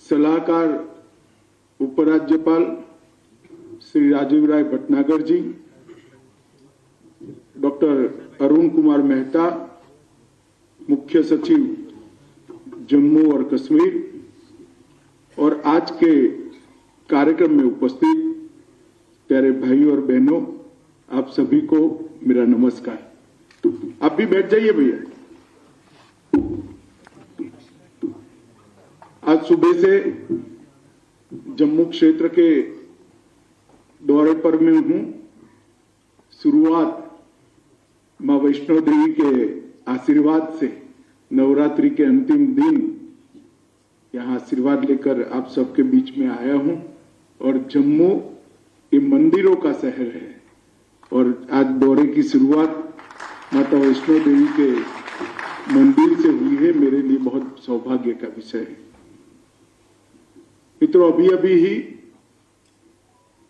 सलाहकार उपराज्यपाल श्री राजीव राय भटनागर जी, डॉक्टर अरुण कुमार मेहता, मुख्य सचिव जम्मू और कश्मीर, और आज के कार्यक्रम में उपस्थित प्यारे भाइयों और बहनों, आप सभी को मेरा नमस्कार। आप भी बैठ जाइए भैया। आज सुबह से जम्मू क्षेत्र के दौरे पर मैं हूं। शुरुआत मां वैष्णो देवी के आशीर्वाद से नवरात्रि के अंतिम दिन यहां आशीर्वाद लेकर आप सबके बीच में आया हूं। और जम्मू ये मंदिरों का शहर है और आज दौरे की शुरुआत माता वैष्णो देवी के मंदिर से हुई है। मेरे लिए बहुत सौभाग्य का विषय है। मित्रों, अभी अभी ही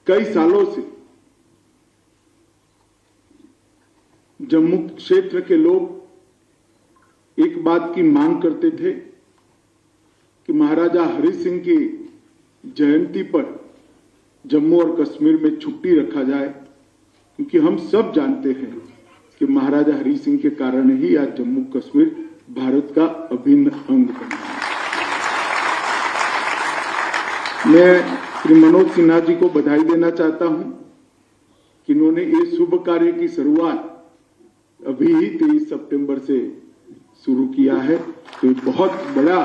कई सालों से जम्मू क्षेत्र के लोग एक बात की मांग करते थे कि महाराजा हरि सिंह की जयंती पर जम्मू और कश्मीर में छुट्टी रखा जाए, क्योंकि हम सब जानते हैं कि महाराजा हरि सिंह के कारण ही आज जम्मू कश्मीर भारत का अभिन्न अंग बना है। मैं श्री मनोज सिन्हा जी को बधाई देना चाहता हूं कि इन्होंने ये शुभ कार्य की शुरुआत अभी ही 23 सितंबर से शुरू किया है। तो बहुत बड़ा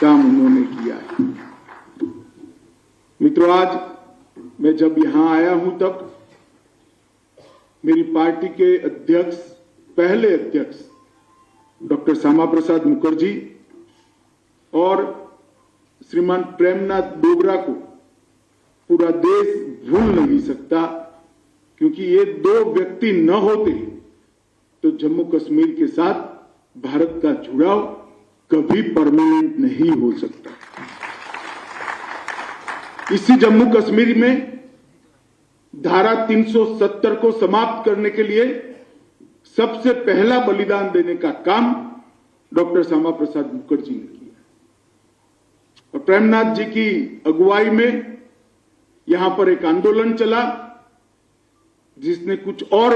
काम उन्होंने किया है। मित्रों, आज मैं जब यहां आया हूं तब मेरी पार्टी के अध्यक्ष, पहले अध्यक्ष डॉक्टर श्यामा प्रसाद मुखर्जी और श्रीमान प्रेमनाथ डोगरा को पूरा देश भूल नहीं सकता, क्योंकि ये दो व्यक्ति न होते तो जम्मू कश्मीर के साथ भारत का जुड़ाव कभी परमानेंट नहीं हो सकता। इसी जम्मू कश्मीर में धारा 370 को समाप्त करने के लिए सबसे पहला बलिदान देने का काम डॉक्टर श्यामा प्रसाद मुखर्जी ने किया और प्रेमनाथ जी की अगुवाई में यहां पर एक आंदोलन चला, जिसने कुछ और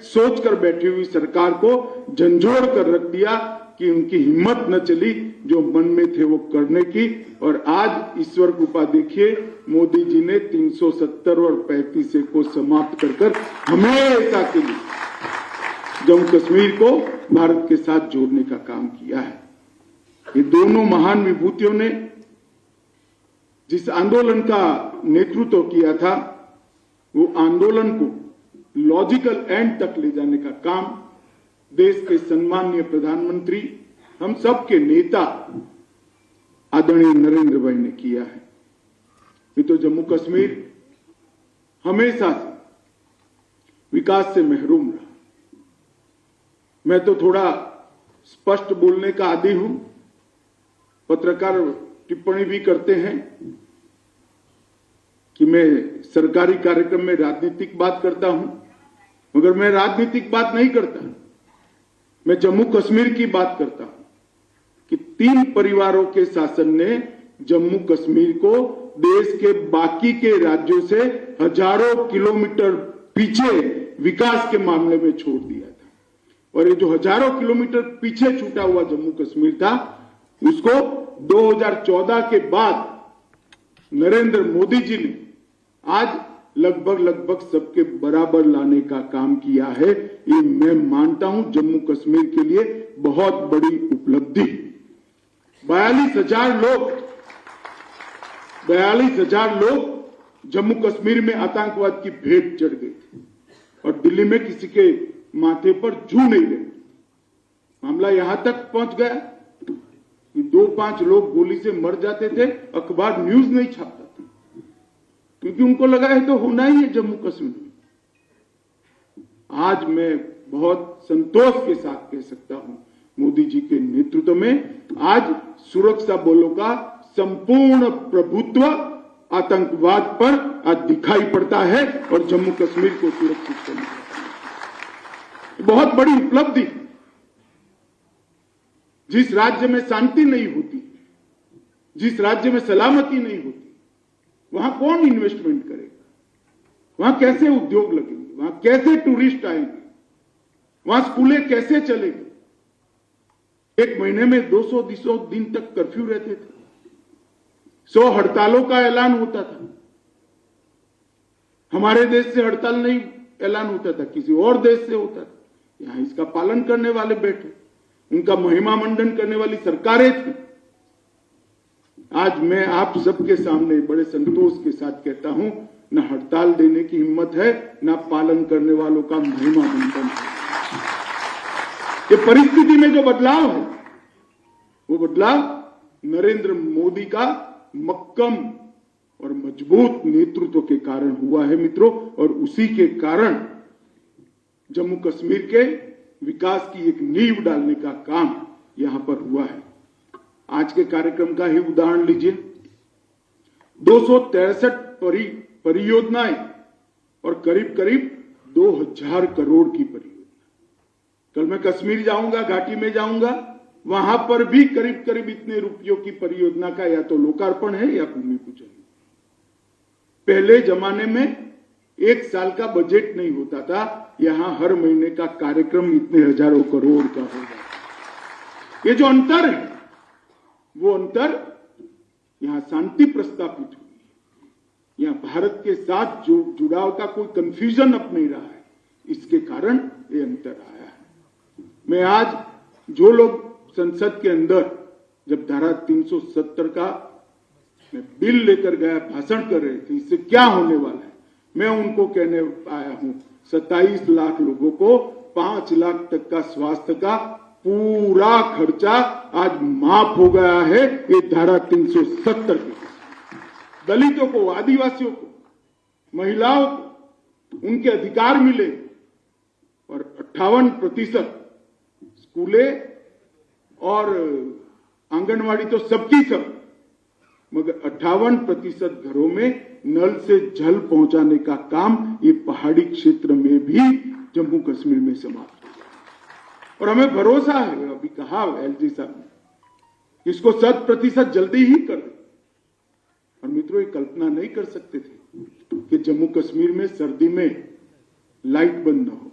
सोचकर बैठी हुई सरकार को झंझोड़ कर रख दिया कि उनकी हिम्मत न चली जो मन में थे वो करने की। और आज ईश्वर कृपा देखिए, मोदी जी ने 370 और 35 को समाप्त कर हमेशा के लिए जम्मू कश्मीर को भारत के साथ जोड़ने का काम किया है। ये दोनों महान विभूतियों ने जिस आंदोलन का नेतृत्व किया था, वो आंदोलन को लॉजिकल एंड तक ले जाने का काम देश के सम्माननीय प्रधानमंत्री, हम सब के नेता आदरणीय नरेंद्र भाई ने किया है। ये तो जम्मू कश्मीर हमेशा से विकास से महरूम रहा। मैं तो थोड़ा स्पष्ट बोलने का आदी हूं। पत्रकार टिप्पणी भी करते हैं कि मैं सरकारी कार्यक्रम में राजनीतिक बात करता हूं, मगर मैं राजनीतिक बात नहीं करता। मैं जम्मू कश्मीर की बात करता हूं कि 3 परिवारों के शासन ने जम्मू कश्मीर को देश के बाकी के राज्यों से हजारों किलोमीटर पीछे विकास के मामले में छोड़ दिया था। और ये जो हजारों किलोमीटर पीछे छूटा हुआ जम्मू कश्मीर था, उसको 2014 के बाद नरेंद्र मोदी जी ने आज लगभग सबके बराबर लाने का काम किया है। ये मैं मानता हूं जम्मू कश्मीर के लिए बहुत बड़ी उपलब्धि। 42,000 लोग जम्मू कश्मीर में आतंकवाद की भेंट चढ़ गए थे और दिल्ली में किसी के माथे पर जू नहीं लगी। मामला यहां तक पहुंच गया कि 2-5 लोग गोली से मर जाते थे, अखबार न्यूज नहीं छापता था, क्योंकि उनको लगा है तो होना ही है जम्मू कश्मीर। आज मैं बहुत संतोष के साथ कह सकता हूं, मोदी जी के नेतृत्व में आज सुरक्षा बलों का संपूर्ण प्रभुत्व आतंकवाद पर आज दिखाई पड़ता है और जम्मू कश्मीर को सुरक्षित करने का बहुत बड़ी उपलब्धि। जिस राज्य में शांति नहीं होती, जिस राज्य में सलामती नहीं होती, वहां कौन इन्वेस्टमेंट करेगा? वहां कैसे उद्योग लगेंगे? वहां कैसे टूरिस्ट आएंगे? वहां स्कूलें कैसे चलेगी? एक महीने में 200 दिन तक कर्फ्यू रहते थे, 100 हड़तालों का ऐलान होता था। हमारे देश से हड़ताल नहीं ऐलान होता था, किसी और देश से होता था। यहां इसका पालन करने वाले बैठे, उनका महिमा मंडन करने वाली सरकारें थी। आज मैं आप सबके सामने बड़े संतोष के साथ कहता हूं, न हड़ताल देने की हिम्मत है, न पालन करने वालों का महिमा मंडन है। ये परिस्थिति में जो बदलाव है, वो बदलाव नरेंद्र मोदी का मक्कम और मजबूत नेतृत्व के कारण हुआ है मित्रों, और उसी के कारण जम्मू कश्मीर के विकास की एक नींव डालने का काम यहां पर हुआ है। आज के कार्यक्रम का ही उदाहरण लीजिए, 263 परियोजनाएं और करीब करीब 2000 करोड़ की परियोजना। कल मैं कश्मीर जाऊंगा, घाटी में जाऊंगा, वहां पर भी करीब करीब इतने रुपयों की परियोजना का या तो लोकार्पण है या भूमि पूजन। पहले जमाने में एक साल का बजट नहीं होता था, यहां हर महीने का कार्यक्रम इतने हजारों करोड़ का होगा। ये जो अंतर है, वो अंतर यहां शांति प्रस्तापित हुई, यहां भारत के साथ जो जुड़ाव का कोई कंफ्यूजन अब नहीं रहा है, इसके कारण ये अंतर आया है। मैं आज जो लोग संसद के अंदर जब धारा 370 का बिल लेकर गया, भाषण कर रहे थे, इससे क्या होने वाला है, मैं उनको कहने आया हूं, 27 लाख लोगों को 5 लाख तक का स्वास्थ्य का पूरा खर्चा आज माफ हो गया है, ये धारा 370 के। दलितों को, आदिवासियों को, महिलाओं को उनके अधिकार मिले, और 58% स्कूलें और आंगनवाड़ी तो सबकी सब, मगर 58% घरों में नल से जल पहुंचाने का काम ये पहाड़ी क्षेत्र में भी जम्मू कश्मीर में समाप्त हो गया। और हमें भरोसा है, अभी कहा एलजी साहब ने, इसको 100% जल्दी ही कर दे। और मित्रों, ये कल्पना नहीं कर सकते थे कि जम्मू कश्मीर में सर्दी में लाइट बंद न हो।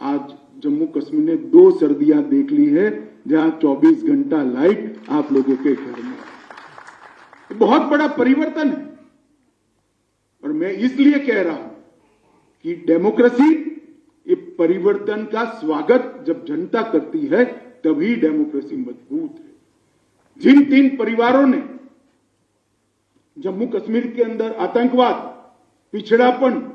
आज जम्मू कश्मीर ने 2 सर्दियां देख ली है जहां 24 घंटा लाइट आप लोगों के घर में। बहुत बड़ा परिवर्तन है, और मैं इसलिए कह रहा हूं कि डेमोक्रेसी, ये परिवर्तन का स्वागत जब जनता करती है तभी डेमोक्रेसी मजबूत है। जिन 3 परिवारों ने जम्मू कश्मीर के अंदर आतंकवाद, पिछड़ापन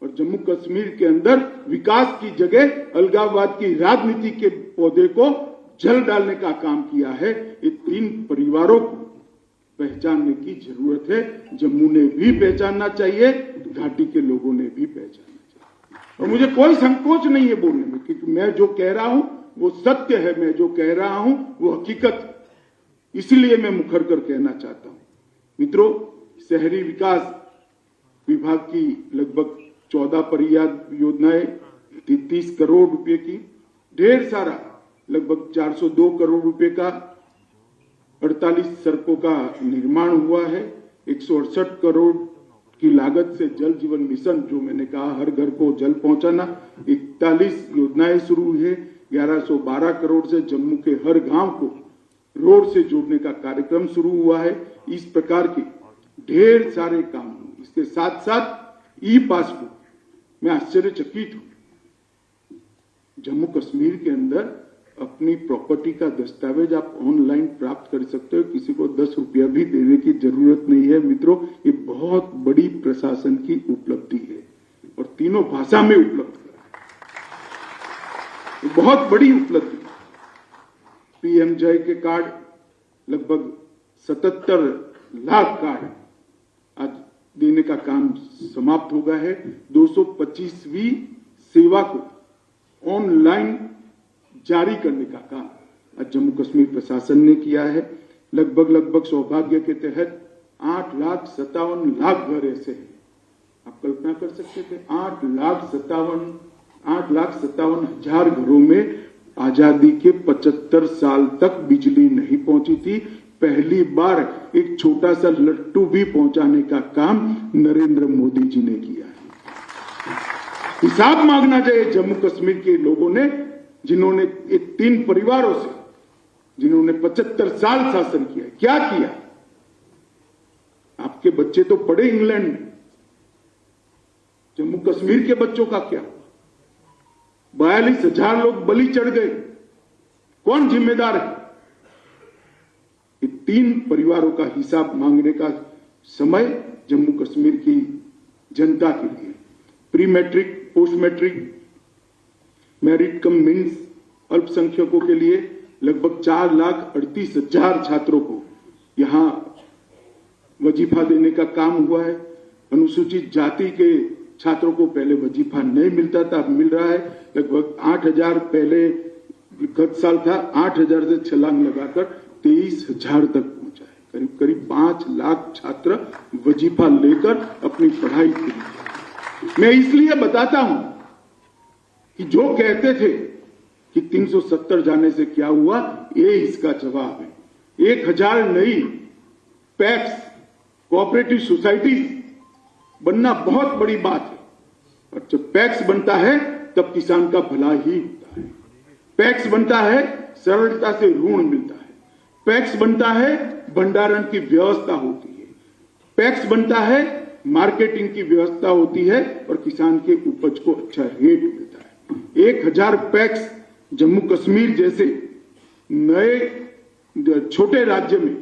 और जम्मू कश्मीर के अंदर विकास की जगह अलगाववाद की राजनीति के पौधे को जल डालने का काम किया है, ये 3 परिवारों को पहचानने की जरूरत है। जम्मू ने भी पहचानना चाहिए, घाटी के लोगों ने भी पहचानना चाहिए। और मुझे कोई संकोच नहीं है बोलने में, क्योंकि मैं जो कह रहा हूं वो सत्य है, मैं जो कह रहा हूं वो हकीकत है, इसलिए मैं मुखर कर कहना चाहता हूं। मित्रों, शहरी विकास विभाग की लगभग 14 परियोजनाएं 33 करोड़ रुपए की, ढेर सारा लगभग 402 करोड़ रुपए का 48 सड़कों का निर्माण हुआ है। 168 करोड़ की लागत से जल जीवन मिशन, जो मैंने कहा हर घर को जल पहुंचाना, 41 योजनाएं शुरू हुई है। 1112 करोड़ से जम्मू के हर गांव को रोड से जोड़ने का कार्यक्रम शुरू हुआ है। इस प्रकार के ढेर सारे काम हुए। इसके साथ साथ ई पासबुक, मैं आश्चर्यचकित हूं, जम्मू कश्मीर के अंदर अपनी प्रॉपर्टी का दस्तावेज आप ऑनलाइन प्राप्त कर सकते हो, किसी को 10 रुपया भी देने की जरूरत नहीं है। मित्रों, ये बहुत बड़ी प्रशासन की उपलब्धि है, और तीनों भाषा में उपलब्ध है, ये बहुत बड़ी उपलब्धि। पीएमजय के कार्ड लगभग 77 लाख कार्ड आज देने का काम समाप्त हो गया है। 225वीं सेवा को ऑनलाइन जारी करने का काम आज जम्मू कश्मीर प्रशासन ने किया है। लगभग सौभाग्य के तहत 8,57,00,000 घर ऐसे हैं, आप कल्पना कर सकते थे, 8,57,000 घरों में आजादी के 75 साल तक बिजली नहीं पहुंची थी। पहली बार एक छोटा सा लट्टू भी पहुंचाने का काम नरेंद्र मोदी जी ने किया है। हिसाब मांगना चाहिए जम्मू कश्मीर के लोगों ने, जिन्होंने ये 3 परिवारों से, जिन्होंने 75 साल शासन किया, क्या किया। आपके बच्चे तो पढ़े इंग्लैंड में, जम्मू कश्मीर के बच्चों का क्या हुआ? 42,000 लोग बलि चढ़ गए, कौन जिम्मेदार है? ये 3 परिवारों का हिसाब मांगने का समय जम्मू कश्मीर की जनता के लिए। Pre matric, post matric, merit cum means अल्पसंख्यकों के लिए लगभग 4,38,000 छात्रों को यहां वजीफा देने का काम हुआ है। अनुसूचित जाति के छात्रों को पहले वजीफा नहीं मिलता था, अब मिल रहा है। लगभग 8,000 पहले गत साल था, 8,000 से छलांग लगाकर 23,000 तक पहुंचा है। करीब करीब 5 लाख छात्र वजीफा लेकर अपनी पढ़ाई कर रहे हैं। मैं इसलिए बताता हूं कि जो कहते थे कि 370 जाने से क्या हुआ, ये इसका जवाब है। 1,000 नई पैक्स कोऑपरेटिव सोसाइटीज बनना बहुत बड़ी बात है, और जब पैक्स बनता है तब किसान का भला ही होता है। पैक्स बनता है, सरलता से ऋण मिलता है। पैक्स बनता है, भंडारण की व्यवस्था होती है। पैक्स बनता है, मार्केटिंग की व्यवस्था होती है, और किसान के उपज को अच्छा रेट मिलता है। 1,000 पैक्स जम्मू कश्मीर जैसे नए छोटे राज्य में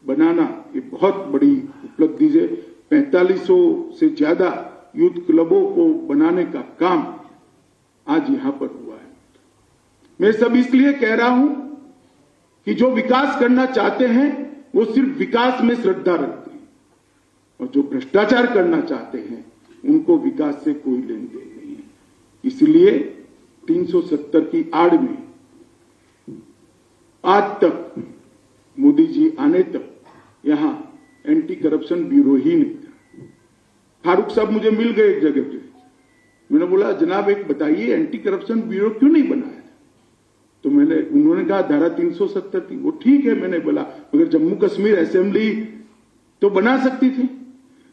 बनाना ये बहुत बड़ी उपलब्धि है। 4500 से ज्यादा यूथ क्लबों को बनाने का काम आज यहां पर हुआ है। मैं सब इसलिए कह रहा हूं कि जो विकास करना चाहते हैं वो सिर्फ विकास में श्रद्धा रखते हैं, और जो भ्रष्टाचार करना चाहते हैं उनको विकास से कोई लेन देन नहीं है। इसलिए 370 की आड़ में आज तक, मोदी जी आने तक यहां एंटी करप्शन ब्यूरो ही नहीं था। फारूक साहब मुझे मिल गए एक जगह पे, मैंने बोला जनाब एक बताइए एंटी करप्शन ब्यूरो क्यों नहीं बनाया? तो उन्होंने कहा धारा 370 थी। वो ठीक है, मैंने बोला मगर जम्मू कश्मीर असेंबली तो बना सकती थी।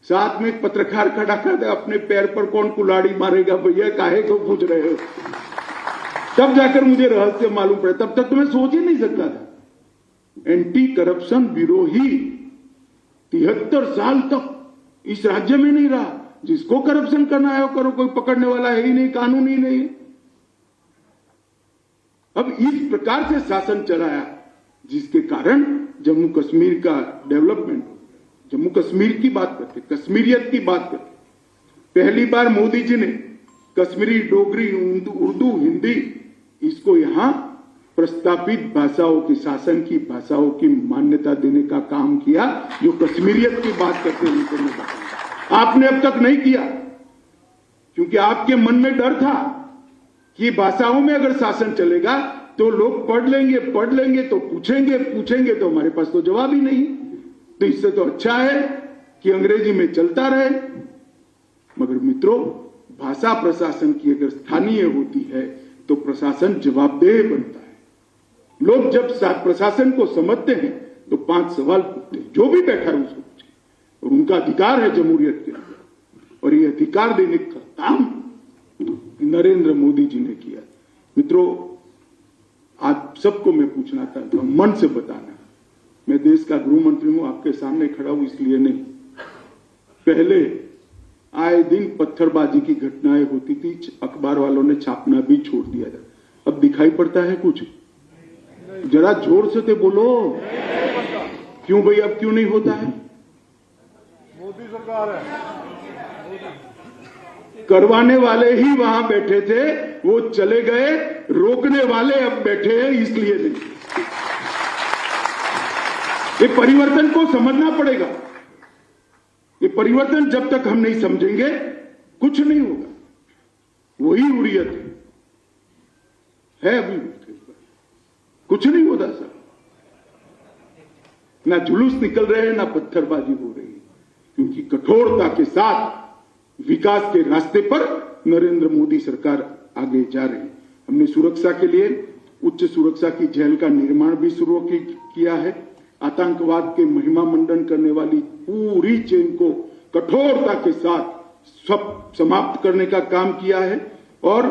साथ में एक पत्रकार खड़ा कर दे, अपने पैर पर कौन कुल्हाड़ी मारेगा भैया, काहे को पूछ रहे हो? तब जाकर मुझे रहस्य मालूम पड़ा, तब तक तो मैं सोच ही नहीं सकता था। एंटी करप्शन ब्यूरो ही 73 साल तक इस राज्य में नहीं रहा। जिसको करप्शन करना है वो करो, कोई पकड़ने वाला है ही नहीं, कानून ही नहीं। अब इस प्रकार से शासन चलाया जिसके कारण जम्मू कश्मीर का डेवलपमेंट, जम्मू कश्मीर की बात करते, कश्मीरियत की बात करते। पहली बार मोदी जी ने कश्मीरी, डोगरी, उर्दू, हिंदी इसको यहां प्रस्तापित भाषाओं की, शासन की भाषाओं की मान्यता देने का काम किया। जो कश्मीरियत की बात करते हैं उनको मैं बताऊंगा, आपने अब तक नहीं किया, क्योंकि आपके मन में डर था कि भाषाओं में अगर शासन चलेगा तो लोग पढ़ लेंगे तो पूछेंगे तो हमारे पास तो जवाब ही नहीं। तो इससे तो अच्छा है कि अंग्रेजी में चलता रहे। मगर मित्रों, भाषा प्रशासन की अगर स्थानीय होती है तो प्रशासन जवाबदेह बनता है। लोग जब प्रशासन को समझते हैं तो 5 सवाल पूछते हैं, जो भी बैठा है उसको पूछे, और उनका अधिकार है जमहूरियत के अंदर, और ये अधिकार देने का काम नरेंद्र मोदी जी ने किया। मित्रों, आज सबको मैं पूछना चाहता हूं, मन से बताना, मैं देश का गृह मंत्री हूं, आपके सामने खड़ा हूं इसलिए नहीं। पहले आए दिन पत्थरबाजी की घटनाएं होती थी, अखबार वालों ने छापना भी छोड़ दिया था। अब दिखाई पड़ता है कुछ? जरा जोर से तो बोलो, क्यों भाई, अब क्यों नहीं होता है? मोदी सरकार है। करवाने वाले ही वहां बैठे थे, वो चले गए, रोकने वाले अब बैठे हैं, इसलिए नहीं। ये परिवर्तन को समझना पड़ेगा। ये परिवर्तन जब तक हम नहीं समझेंगे कुछ नहीं होगा। वही हुर्रियत है अभी, कुछ नहीं होता सर। ना जुलूस निकल रहे हैं, ना पत्थरबाजी हो रही है, क्योंकि कठोरता के साथ विकास के रास्ते पर नरेंद्र मोदी सरकार आगे जा रही है। हमने सुरक्षा के लिए उच्च सुरक्षा की जेल का निर्माण भी शुरू किया है। आतंकवाद के महिमा मंडन करने वाली पूरी चेन को कठोरता के साथ समाप्त करने का काम किया है और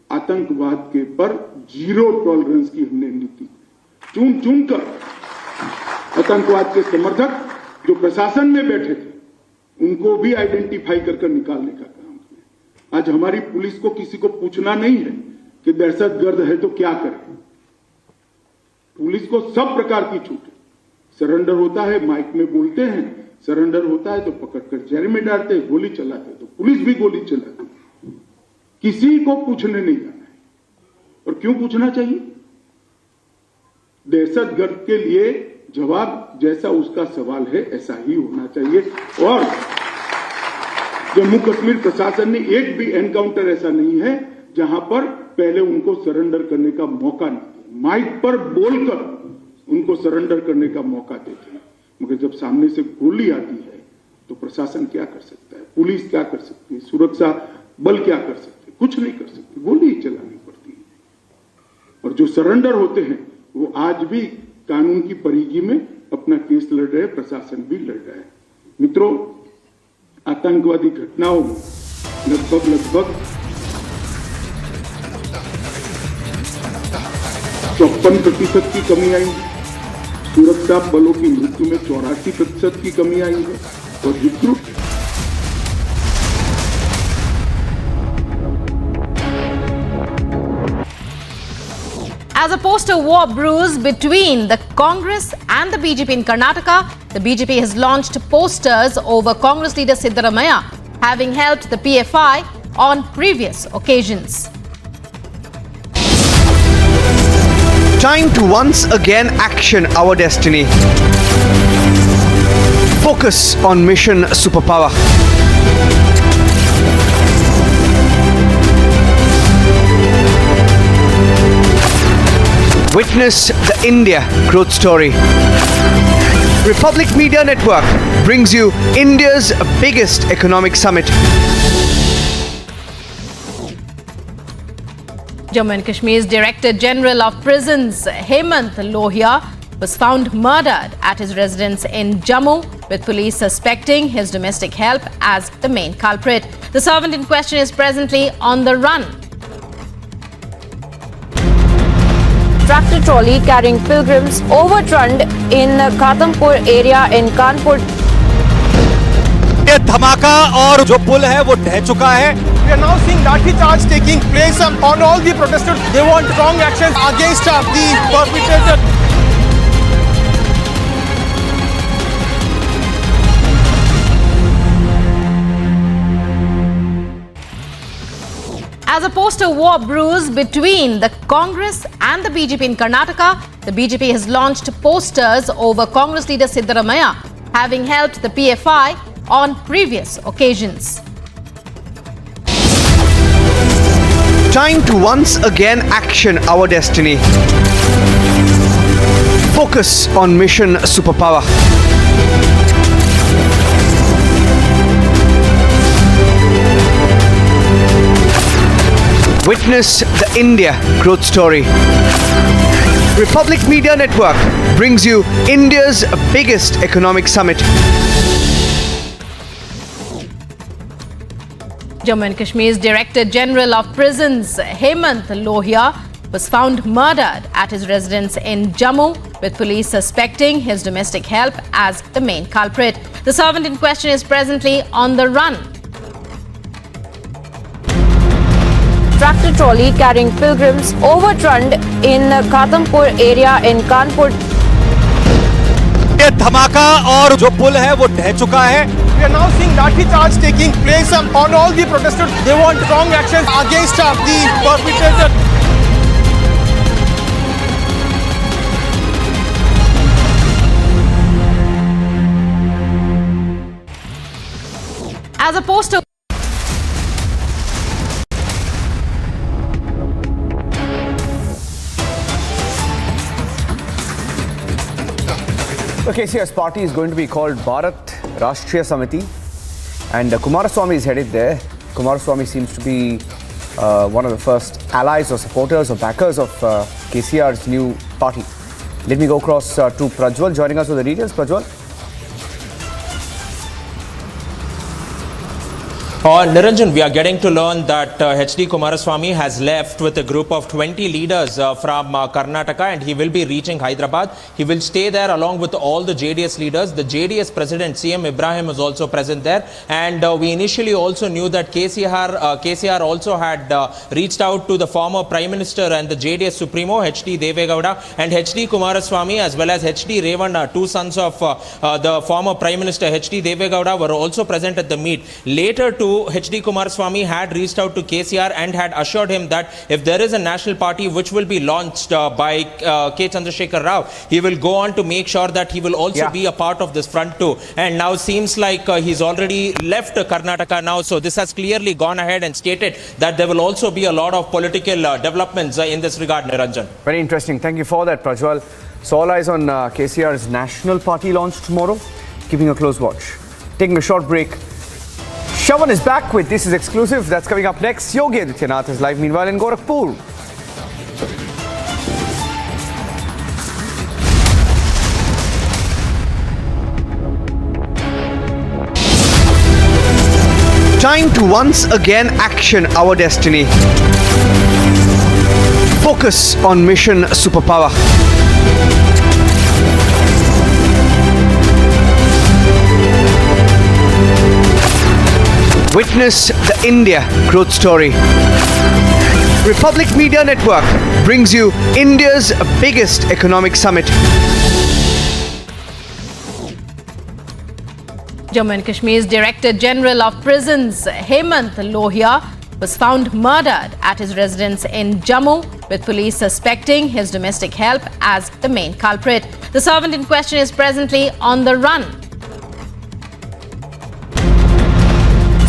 आतंकवाद के पर जीरो टॉलरेंस की हमने नीति चुन चुन कर आतंकवाद के समर्थक जो प्रशासन में बैठे थे उनको भी आइडेंटिफाई कर निकालने का काम किया। आज हमारी पुलिस को किसी को पूछना नहीं है कि दहशतगर्द है तो क्या करें। पुलिस को सब प्रकार की छूट है। सरेंडर होता है, माइक में बोलते हैं, सरेंडर होता है तो पकड़कर जेल में डालते हैं, गोली चलाते हैं तो पुलिस भी गोली चलाती है। किसी को पूछने नहीं जाना है। और क्यों पूछना चाहिए? दहशतगर्द के लिए जवाब जैसा उसका सवाल है ऐसा ही होना चाहिए। और जम्मू कश्मीर प्रशासन ने एक भी एनकाउंटर ऐसा नहीं है जहां पर पहले उनको सरेंडर करने का मौका नहीं दिया। माइक पर बोलकर उनको सरेंडर करने का मौका देते हैं, मगर जब सामने से गोली आती है तो प्रशासन क्या कर सकता है, पुलिस क्या कर सकती है, सुरक्षा बल क्या कर सकते, कुछ नहीं कर सकते, गोली ही चलानी पड़ती है। और जो सरेंडर होते हैं वो आज भी कानून की परिधि में अपना केस लड़ रहे हैं, प्रशासन भी लड़ रहा है। मित्रों, आतंकवादी घटनाओं में लगभग 54% की कमी आई है। सुरक्षा बलों की मृत्यु में 84% की कमी आई है और recruit As a poster war brews between the Congress and the BJP in Karnataka, the BJP has launched posters over Congress leader Siddaramaiah, having helped the PFI on previous occasions. Time to once again action our destiny. Focus on mission superpower. Witness the India growth story. Republic Media Network brings you India's biggest economic summit. Jammu and Kashmir's Director General of Prisons, Hemant Lohia, was found murdered at his residence in Jammu, with police suspecting his domestic help as the main culprit. The servant in question is presently on the run. Tractor trolley carrying pilgrims overturned in Khatampur area in Kanpur. ये धमाका और जो पुल है वो ढह चुका है। We are now seeing lathi charge taking place on all the protesters. They want strong action against the perpetrator. As a poster war brews between the Congress and the BJP in Karnataka, the BJP has launched posters over Congress leader Siddaramaiah, having helped the PFI on previous occasions. Time to once again action our destiny. Focus on mission superpower. Witness the India growth story. Republic Media Network brings you India's biggest economic summit. Jammu and Kashmir's Director General of Prisons, Hemant Lohia, was found murdered at his residence in Jammu, with police suspecting his domestic help as the main culprit. The servant in question is presently on the run. Tractor trolley carrying pilgrims overturned in Khatampur area in Kanpur. ये धमाका और जो पुल है वो ढह चुका है। We are now seeing lathi charge taking place on all the protesters. They want strong action against the perpetrator. As a poster The KCS party is going to be called Bharat Rashtriya Samiti, and Kumaraswamy is headed there. Kumaraswamy seems to be one of the first allies or supporters or backers of KCR's new party. Let me go across to Prajwal joining us with the details. Prajwal. Niranjan, we are getting to learn that H.D. Kumaraswamy has left with a group of 20 leaders from Karnataka, and he will be reaching Hyderabad. He will stay there along with all the JDS leaders. The JDS president, CM Ibrahim, is also present there. And we initially also knew that KCR also had reached out to the former Prime Minister and the JDS Supremo, H.D. Devegowda, and H.D. Kumaraswamy, as well as H.D. Revanna, two sons of the former Prime Minister H.D. Devegowda, were also present at the meet. Later, H.D. Kumaraswamy had reached out to KCR and had assured him that if there is a national party which will be launched by K. Chandrasekhar Rao, he will go on to make sure that he will also be a part of this front too. And now seems like he's already left Karnataka now. So this has clearly gone ahead and stated that there will also be a lot of political developments in this regard, Niranjan. Very interesting. Thank you for that, Prajwal. So all eyes on KCR's national party launch tomorrow. Keeping a close watch. Taking a short break. Shawan is back with This Is Exclusive. That's coming up next. Yogi Adityanath is live meanwhile in Gorakhpur. Time to once again action our destiny. Focus on mission superpower. Witness the India growth story. Republic Media Network brings you India's biggest economic summit. Jammu and Kashmir's Director General of Prisons, Hemant Lohia, was found murdered at his residence in Jammu, with police suspecting his domestic help as the main culprit. The servant in question is presently on the run.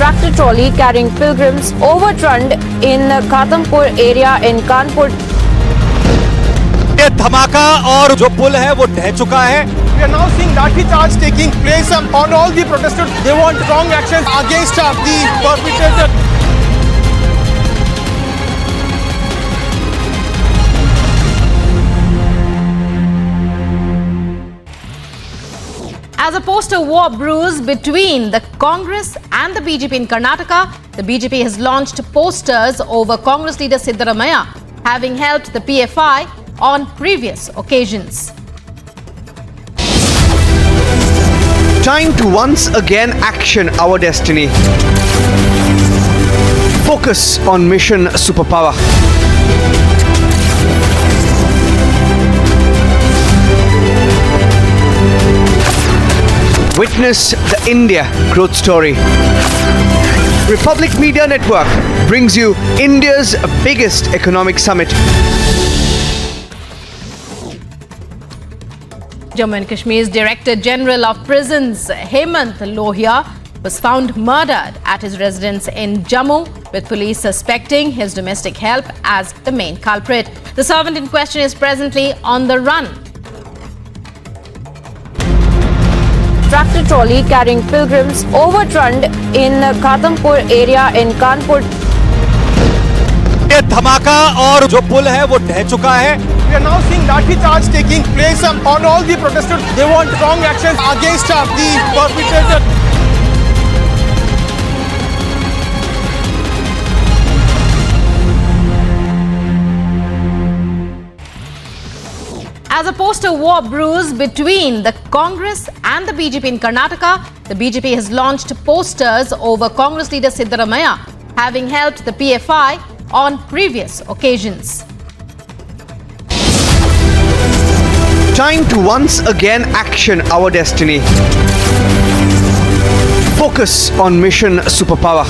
Tractor trolley carrying pilgrims overturned in Ghatampur area in Kanpur. ये धमाका और जो पुल है वो ढह चुका है. We are now seeing lathi charge taking place on all the protesters. They want strong action against the perpetrator. As a poster war brews between the Congress and the BJP in Karnataka, the BJP has launched posters over Congress leader Siddaramaiah, having helped the PFI on previous occasions. Time to once again action our destiny. Focus on mission superpower. Witness the India growth story. Republic Media Network brings you India's biggest economic summit. Jammu and Kashmir's Director General of Prisons, Hemant Lohia, was found murdered at his residence in Jammu, with police suspecting his domestic help as the main culprit. The servant in question is presently on the run. Tractor trolley carrying pilgrims overturned in Ghatampur area in Kanpur. ये धमाका और जो पुल है वो ढह चुका है. We are now seeing lathi charge taking place on all the protesters. They want strong action against the perpetrator. As a poster war brews between the Congress and the BJP in Karnataka, the BJP has launched posters over Congress leader Siddaramaiah, having helped the PFI on previous occasions. Time to once again action our destiny. Focus on mission superpower.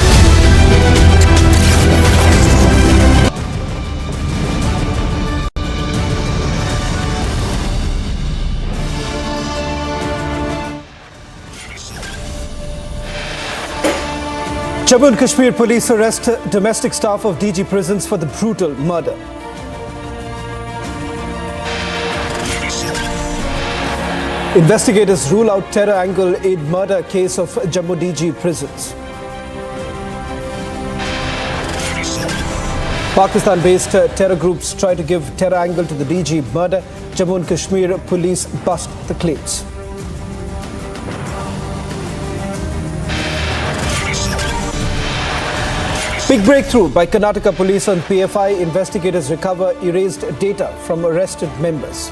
Jammu and Kashmir police arrest domestic staff of DG prisons for the brutal murder. Investigators rule out terror angle in murder case of Jammu DG prisons. Pakistan-based terror groups try to give terror angle to the DG murder. Jammu and Kashmir police bust the claims. Big breakthrough by Karnataka police on PFI. Investigators recover erased data from arrested members.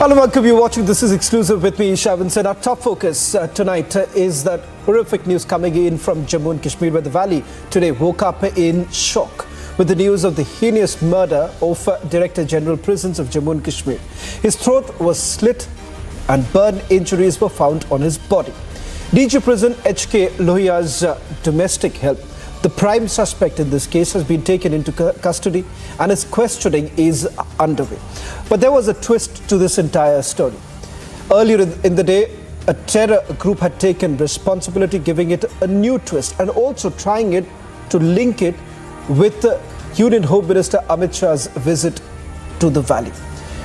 Hello, welcome. You're watching This Is Exclusive with me, Shah. Our top focus tonight is that horrific news coming in from Jammu and Kashmir, where the valley today woke up in shock with the news of the heinous murder of Director General Prisons of Jammu and Kashmir. His throat was slit and burn injuries were found on his body. DG Prison HK Lohiya's domestic help. The prime suspect in this case has been taken into custody and his questioning is underway. But there was a twist to this entire story. Earlier in the day, a terror group had taken responsibility, giving it a new twist and also trying it to link it with the Union Home Minister Amit Shah's visit to the valley.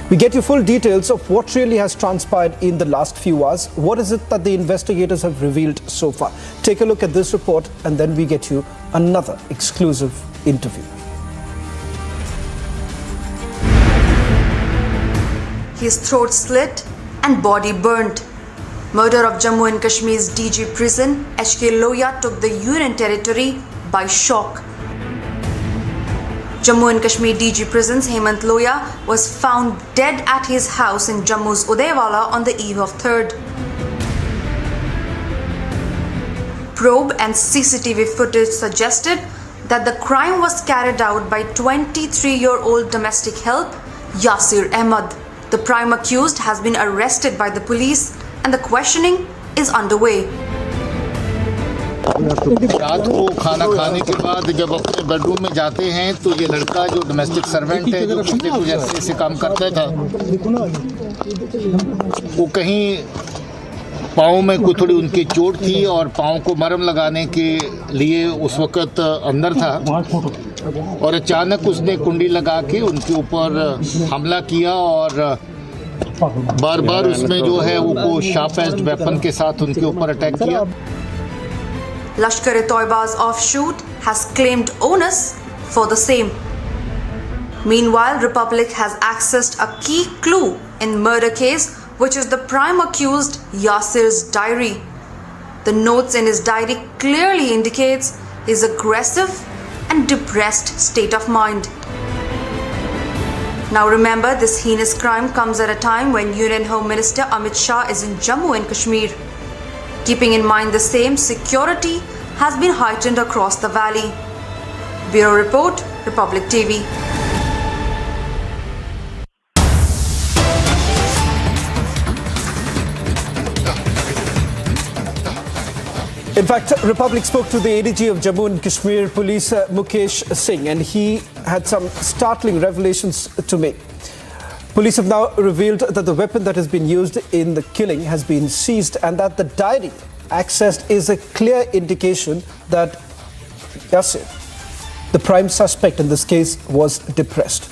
We get you full details of what really has transpired in the last few hours. What is it that the investigators have revealed so far? Take a look at this report and then we get you another exclusive interview. His throat slit and body burnt. Murder of Jammu and Kashmir's DG prison, HK Lohia took the Union territory by shock. Jammu and Kashmir DG Prisons Hemant Lohia was found dead at his house in Jammu's Udaywala on the eve of 3rd. Probe and CCTV footage suggested that the crime was carried out by 23-year-old domestic help Yasir Ahmad. The prime accused has been arrested by the police and the questioning is underway. रात को खाना खाने के बाद जब अपने bedroom में जाते हैं तो ये लड़का जो डोमेस्टिक सर्वेंट है, जो पिछले कुछ अर्से से काम करता था, वो कहीं पाँव में कोई थोड़ी उनकी चोट थी और पाँव को मरहम लगाने के लिए उस वक़्त अंदर था और अचानक उसने कुंडी लगा के उनके ऊपर हमला किया और बार बार उसमें जो है वो शार्प एज्ड वेपन के साथ उनके ऊपर अटैक किया. Lashkar-e-Toiba's offshoot has claimed onus for the same. Meanwhile, Republic has accessed a key clue in murder case, which is the prime accused Yasir's diary. The notes in his diary clearly indicates his aggressive and depressed state of mind. Now remember, this heinous crime comes at a time when Union Home Minister Amit Shah is in Jammu and Kashmir. Keeping in mind the same, security has been heightened across the valley. Bureau Report, Republic TV. In fact, Republic spoke to the ADG of Jammu and Kashmir Police, Mukesh Singh, and he had some startling revelations to make. Police have now revealed that the weapon that has been used in the killing has been seized and that the diary accessed is a clear indication that Yasir, the prime suspect in this case, was depressed.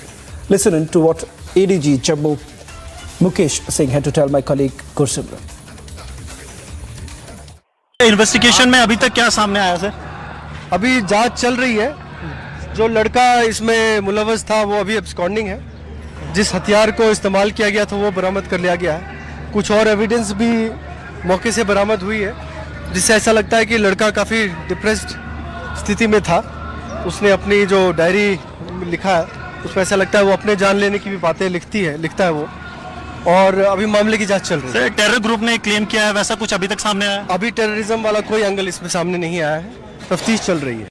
Listen in to what ADG Jammu Mukesh Singh had to tell my colleague Gursimran. Investigation में अभी तक क्या सामने आया sir? अभी जांच चल रही है. जो लड़का इसमें मुलव्वस था वो अभी एब्सकॉन्डिंग है. जिस हथियार को इस्तेमाल किया गया था वो बरामद कर लिया गया है. कुछ और एविडेंस भी मौके से बरामद हुई है जिससे ऐसा लगता है कि लड़का काफ़ी डिप्रेस्ड स्थिति में था. उसने अपनी जो डायरी लिखा है उसमें ऐसा लगता है वो अपने जान लेने की भी बातें लिखता है वो. और अभी मामले की जांच चल रही है. टेरर ग्रुप ने क्लेम किया है, वैसा कुछ अभी तक सामने आया? अभी टेररिज्म वाला कोई एंगल इसमें सामने नहीं आया है. तफ्तीश चल रही है.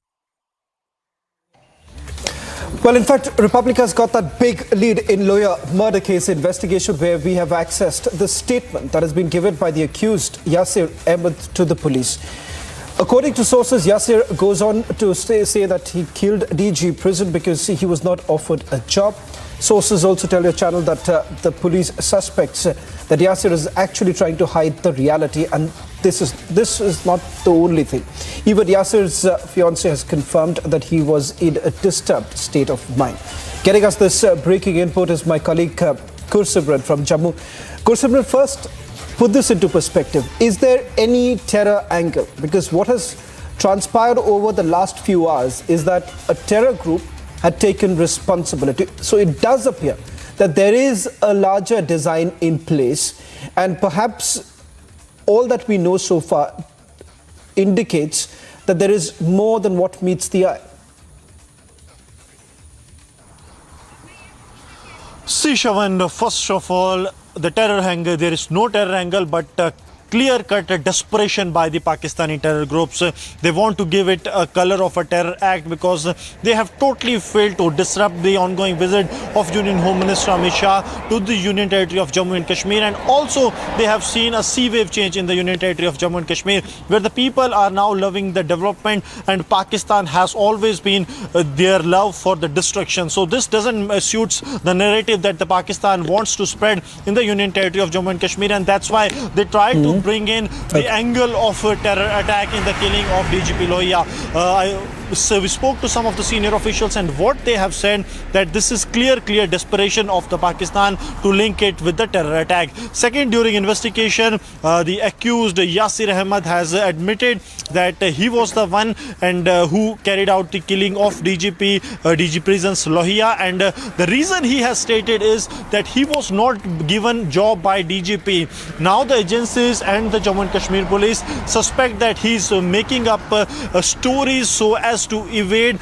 Well, in fact, Republic has got that big lead in Lohia murder case investigation where we have accessed the statement that has been given by the accused Yasir Ahmad to the police. According to sources, Yasir goes on to say that he killed DG prison because he was not offered a job. Sources also tell your channel that the police suspects that Yasir is actually trying to hide the reality, and this is not the only thing. Even Yasir's fiancée has confirmed that he was in a disturbed state of mind. Getting us this breaking input is my colleague Gursimran from Jammu. Gursimran, first, put this into perspective. Is there any terror angle? Because what has transpired over the last few hours is that a terror group had taken responsibility. So it does appear that there is a larger design in place, and perhaps all that we know so far indicates that there is more than what meets the eye. See, Shavan, first of all, the terror angle, there is no terror angle, but clear-cut desperation by the Pakistani terror groups. They want to give it a color of a terror act because they have totally failed to disrupt the ongoing visit of Union Home Minister Amit Shah to the Union Territory of Jammu and Kashmir, and also they have seen a sea wave change in the Union Territory of Jammu and Kashmir, where the people are now loving the development, and Pakistan has always been their love for the destruction. So this doesn't suits the narrative that the Pakistan wants to spread in the Union Territory of Jammu and Kashmir, and that's why they tried to bring in the angle of a terror attack in the killing of DGP Lohia. So we spoke to some of the senior officials, and what they have said that this is clear desperation of the Pakistan to link it with the terror attack. Second, during investigation, the accused Yasir Ahmed has admitted that he was the one and who carried out the killing of DG Prisons Lohia, and the reason he has stated is that he was not given job by DGP. Now the agencies and the Jammu and Kashmir police suspect that he's making up stories so as to evade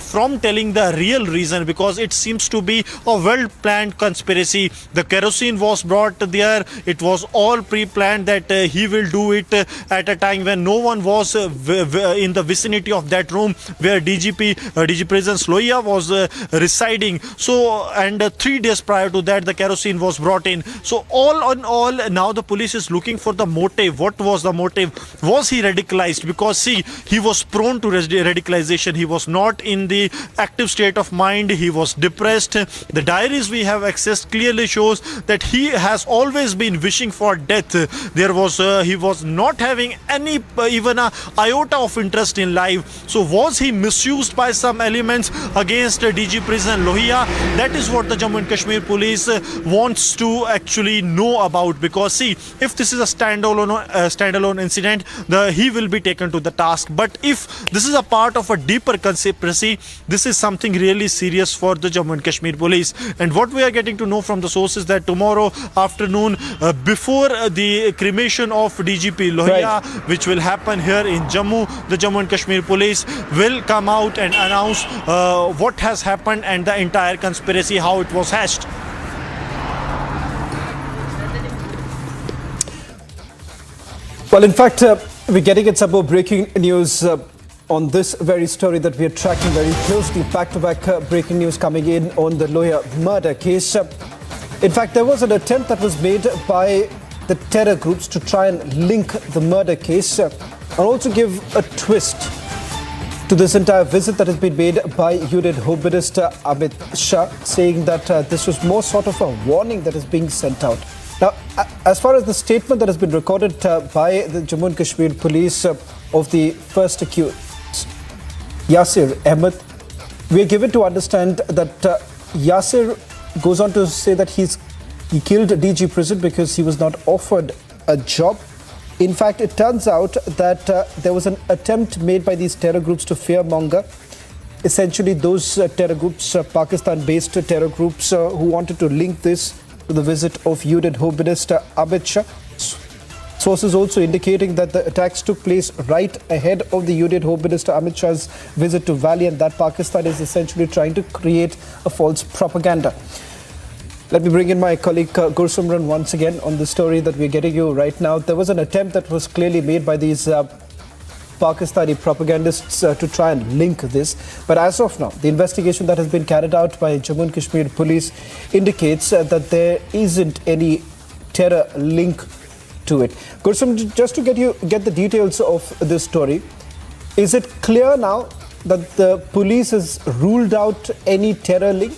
from telling the real reason, because it seems to be a well-planned conspiracy. The kerosene was brought there. It was all pre-planned that he will do it at a time when no one was in the vicinity of that room where DG Prisons Lohia was residing. So, and 3 days prior to that, the kerosene was brought in. So all in all, now the police is looking for the motive. What was the motive? Was he radicalized? Because see, he was prone to radicalization. He was not in the active state of mind. He was depressed. The diaries we have accessed clearly shows that he has always been wishing for death. He was not having any even a iota of interest in life. So was he misused by some elements against DG Prison Lohia? That is what the Jammu and Kashmir police wants to actually know about, because see, if this is a standalone incident, he will be taken to the task. But if this is a part of a deeper conspiracy, this is something really serious for the Jammu and Kashmir police. And what we are getting to know from the sources that tomorrow afternoon, before the cremation of DGP Lohia, which will happen here in Jammu, the Jammu and Kashmir police will come out and announce what has happened and the entire conspiracy, how it was hatched. Well, in fact, we're getting some more breaking news on this very story that we are tracking very closely. Back-to-back breaking news coming in on the Lohia murder case. In fact, there was an attempt that was made by the terror groups to try and link the murder case and also give a twist to this entire visit that has been made by Union Home Minister Amit Shah, saying that this was more sort of a warning that is being sent out. Now, as far as the statement that has been recorded by the Jammu and Kashmir police of the first accused, Yasir Ahmed, we are given to understand that Yasir goes on to say that he killed DG Prison because he was not offered a job. In fact, it turns out that there was an attempt made by these terror groups to fearmonger. Essentially, those terror groups, Pakistan-based terror groups who wanted to link this to the visit of Union Home Minister Amit Shah. Sources also indicating that the attacks took place right ahead of the Union Home Minister Amit Shah's visit to Valley, and that Pakistan is essentially trying to create a false propaganda. Let me bring in my colleague Gursimran once again on the story that we're getting you right now. There was an attempt that was clearly made by these Pakistani propagandists to try and link this. But as of now, the investigation that has been carried out by Jammu and Kashmir police indicates that there isn't any terror link to it. Gursimran, just to get the details of this story, is it clear now that the police has ruled out any terror link?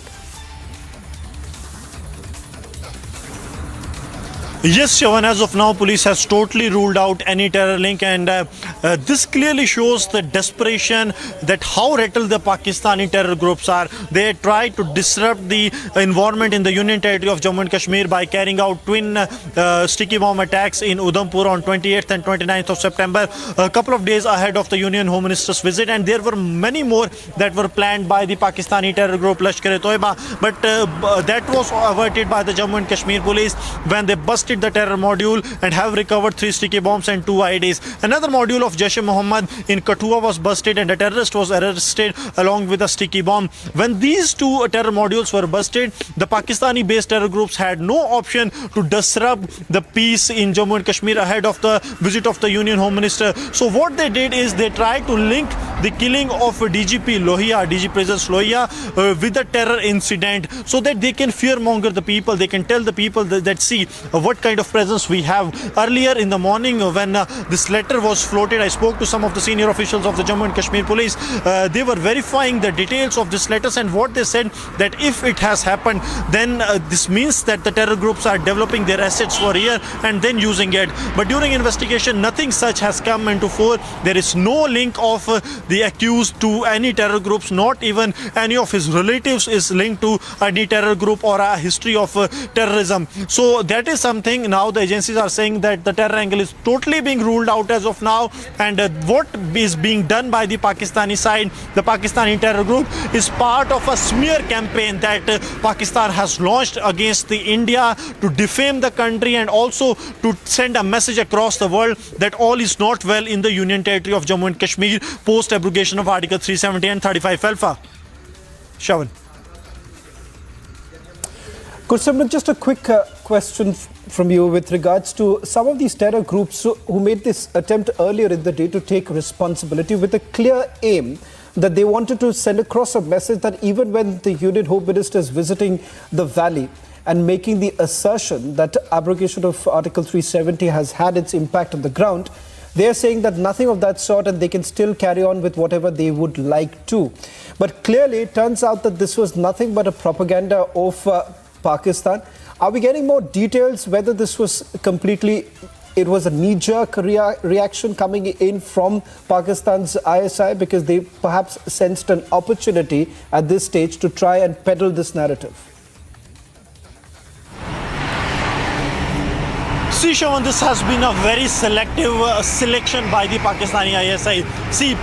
Yes, Shavan, as of now, police has totally ruled out any terror link, and this clearly shows the desperation that how rattled the Pakistani terror groups are. They try to disrupt the environment in the Union Territory of Jammu and Kashmir by carrying out twin sticky bomb attacks in Udhampur on 28th and 29th of September, a couple of days ahead of the Union Home Minister's visit, and there were many more that were planned by the Pakistani terror group Lashkar-e-Toiba, but that was averted by the Jammu and Kashmir police when they busted the terror module and have recovered 3 sticky bombs and 2 IEDs. Another module of Jaish-e-Mohammed in Kathua was busted and a terrorist was arrested along with a sticky bomb. When these 2 terror modules were busted, the Pakistani-based terror groups had no option to disrupt the peace in Jammu and Kashmir ahead of the visit of the Union Home Minister. So what they did is they tried to link the killing of DGP Lohia, DG Presence Lohia, with the terror incident so that they can fearmonger the people. They can tell the people that see what kind of presence we have. Earlier in the morning when this letter was floated, I spoke to some of the senior officials of the Jammu and Kashmir police. They were verifying the details of this letters, and what they said that if it has happened, then this means that the terror groups are developing their assets for a year and then using it. But during investigation, nothing such has come into fore. There is no link of the accused to any terror groups, not even any of his relatives is linked to any terror group or a history of terrorism. So that is something. Now the agencies are saying that the terror angle is totally being ruled out as of now, and what is being done by the Pakistani side, the Pakistani terror group, is part of a smear campaign that Pakistan has launched against the India to defame the country and also to send a message across the world that all is not well in the Union Territory of Jammu and Kashmir post abrogation of Article 370 and 35 Alpha. Shavan. Kursimran, just a quick question from you with regards to some of these terror groups who made this attempt earlier in the day to take responsibility with a clear aim that they wanted to send across a message that even when the Union Home Minister is visiting the valley and making the assertion that abrogation of Article 370 has had its impact on the ground, they are saying that nothing of that sort and they can still carry on with whatever they would like to. But clearly it turns out that this was nothing but a propaganda of Pakistan. Are we getting more details whether this was completely, it was a knee-jerk reaction coming in from Pakistan's ISI because they perhaps sensed an opportunity at this stage to try and peddle this narrative? See, Shawan, this has been a very selective selection by the Pakistani ISI. See,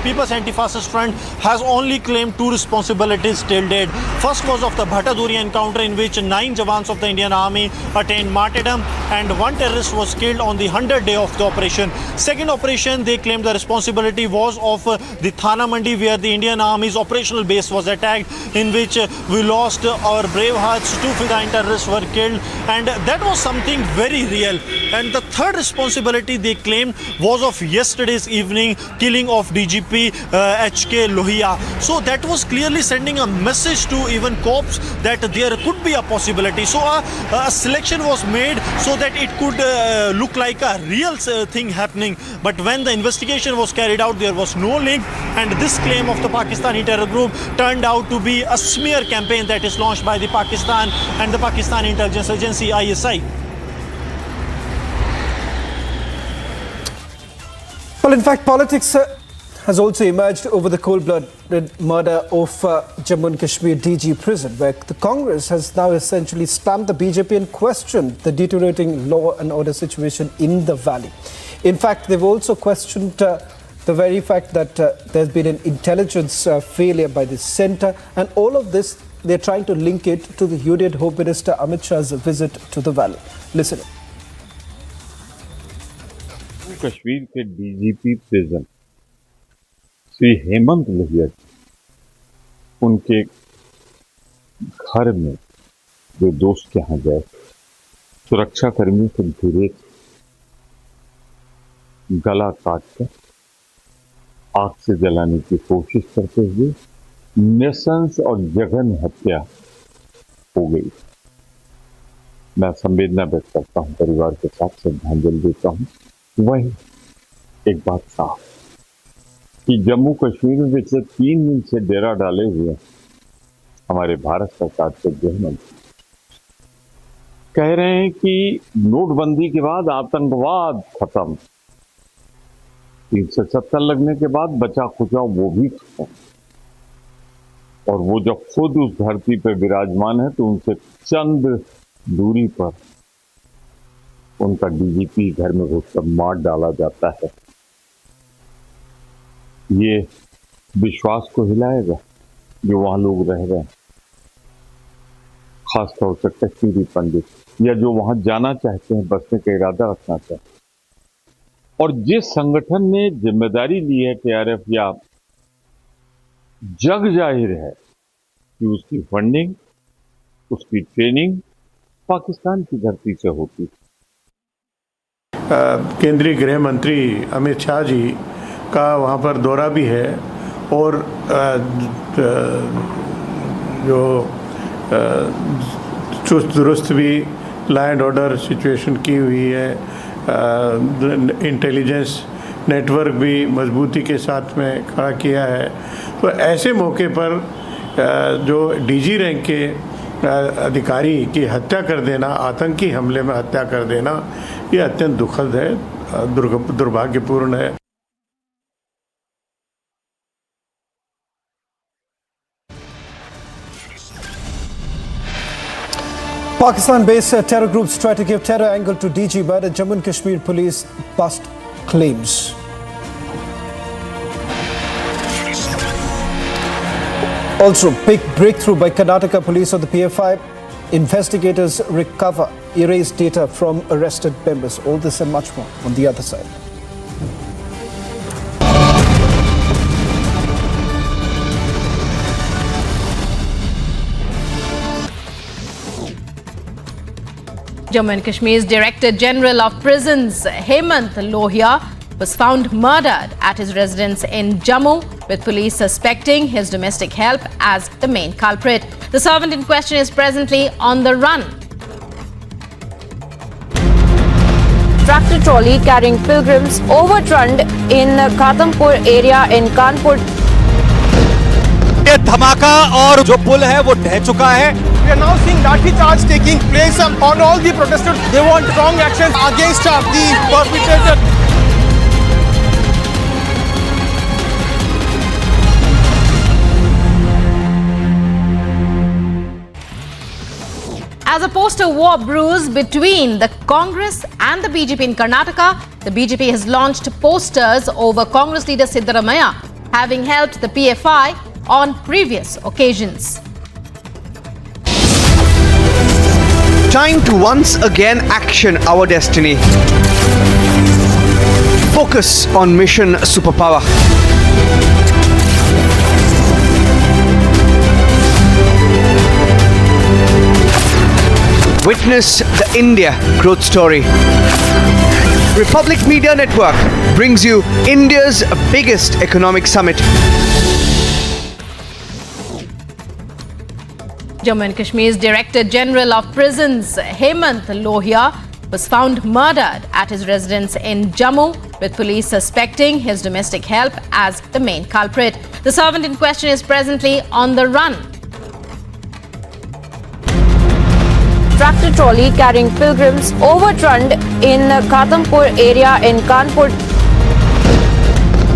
People's Anti-Fascist Front has only claimed 2 responsibilities till date. First was of the Bhattaduri encounter in which 9 Jawans of the Indian Army attained martyrdom and 1 terrorist was killed on the 100th day of the operation. Second operation, they claimed the responsibility was of the Thana Mandi, where the Indian Army's operational base was attacked, in which we lost our brave hearts. 2 Fidayeen terrorists were killed, and that was something very real. And the third responsibility they claimed was of yesterday's evening killing of DGP HK Lohia. So that was clearly sending a message to even cops that there could be a possibility. So a selection was made so that it could look like a real thing happening. But when the investigation was carried out, there was no link, and this claim of the Pakistani terror group turned out to be a smear campaign that is launched by the Pakistan and the Pakistani intelligence agency ISI. Well, in fact, politics has also emerged over the cold-blooded murder of Jammu and Kashmir DG prison, where the Congress has now essentially stamped the BJP and questioned the deteriorating law and order situation in the valley. In fact, they've also questioned the very fact that there's been an intelligence failure by the centre, and all of this, they're trying to link it to the Union Home Minister Amit Shah's visit to the valley. Listen. Kashmir के DGP prison Shri Hemant Lohia उनके घर में जो दोस्त के यहाँ गए सुरक्षा कर्मियों के धीरे गला काटकर आग से जलाने की कोशिश करते हुए नृशंस और जघन्य हत्या हो गई। मैं संवेदना व्यक्त करता हूं, परिवार के साथ श्रद्धांजलि देता हूं। वही एक बात साफ कि जम्मू कश्मीर में पिछले 3 दिन से डेरा डाले हुए हमारे भारत सरकार के गृह मंत्री कह रहे हैं कि नोटबंदी के बाद आतंकवाद खत्म, 370 लगने के बाद बचा खुचा वो भी खत्म। और वो जब खुद उस धरती पर विराजमान है तो उनसे चंद दूरी पर उनका डीजीपी घर में घुसकर मार डाला जाता है। ये विश्वास को हिलाएगा जो वहां लोग रह रहे हैं, खासतौर से कश्मीरी पंडित, या जो वहां जाना चाहते हैं, बसने का इरादा रखना चाहते हैं। और जिस संगठन ने जिम्मेदारी ली है टीआरएफ, या जग जाहिर है कि उसकी फंडिंग, उसकी ट्रेनिंग पाकिस्तान की धरती से होती है। केंद्रीय गृह मंत्री अमित शाह जी का वहाँ पर दौरा भी है और जो चुस्त दुरुस्त भी लॉ एंड ऑर्डर सिचुएशन की हुई है, इंटेलिजेंस नेटवर्क भी मजबूती के साथ में खड़ा किया है। तो ऐसे मौके पर जो डीजी रैंक के अधिकारी की हत्या कर देना, आतंकी हमले में हत्या कर देना, ये अत्यंत दुखद है, दुर्भाग्यपूर्ण है। Pakistan-based terror groups try to give terror angle to DG, but Jammu and Kashmir police bust claims. Also, big breakthrough by Karnataka police on the PFI. Investigators recover erased data from arrested members. All this and much more on the other side. Jammu and Kashmir's Director General of Prisons, Hemant Lohia, was found murdered at his residence in Jammu, with police suspecting his domestic help as the main culprit. The servant in question is presently on the run. Tractor trolley carrying pilgrims overturned in Khatampur area in Kanpur. ये धमाका और जो पुल है वो ढह चुका है। We are now seeing lathi charge taking place on all the protesters. They want strong action against the perpetrator. As a poster war brews between the Congress and the BJP in Karnataka, the BJP has launched posters over Congress leader Siddaramaiah, having helped the PFI on previous occasions. Time to once again action our destiny. Focus on mission superpower. Witness the India growth story. Republic Media Network brings you India's biggest economic summit. Jammu and Kashmir's Director General of Prisons, Hemant Lohia, was found murdered at his residence in Jammu, with police suspecting his domestic help as the main culprit. The servant in question is presently on the run. Tractor trolley carrying pilgrims overturned in Khatampur area in Kanpur.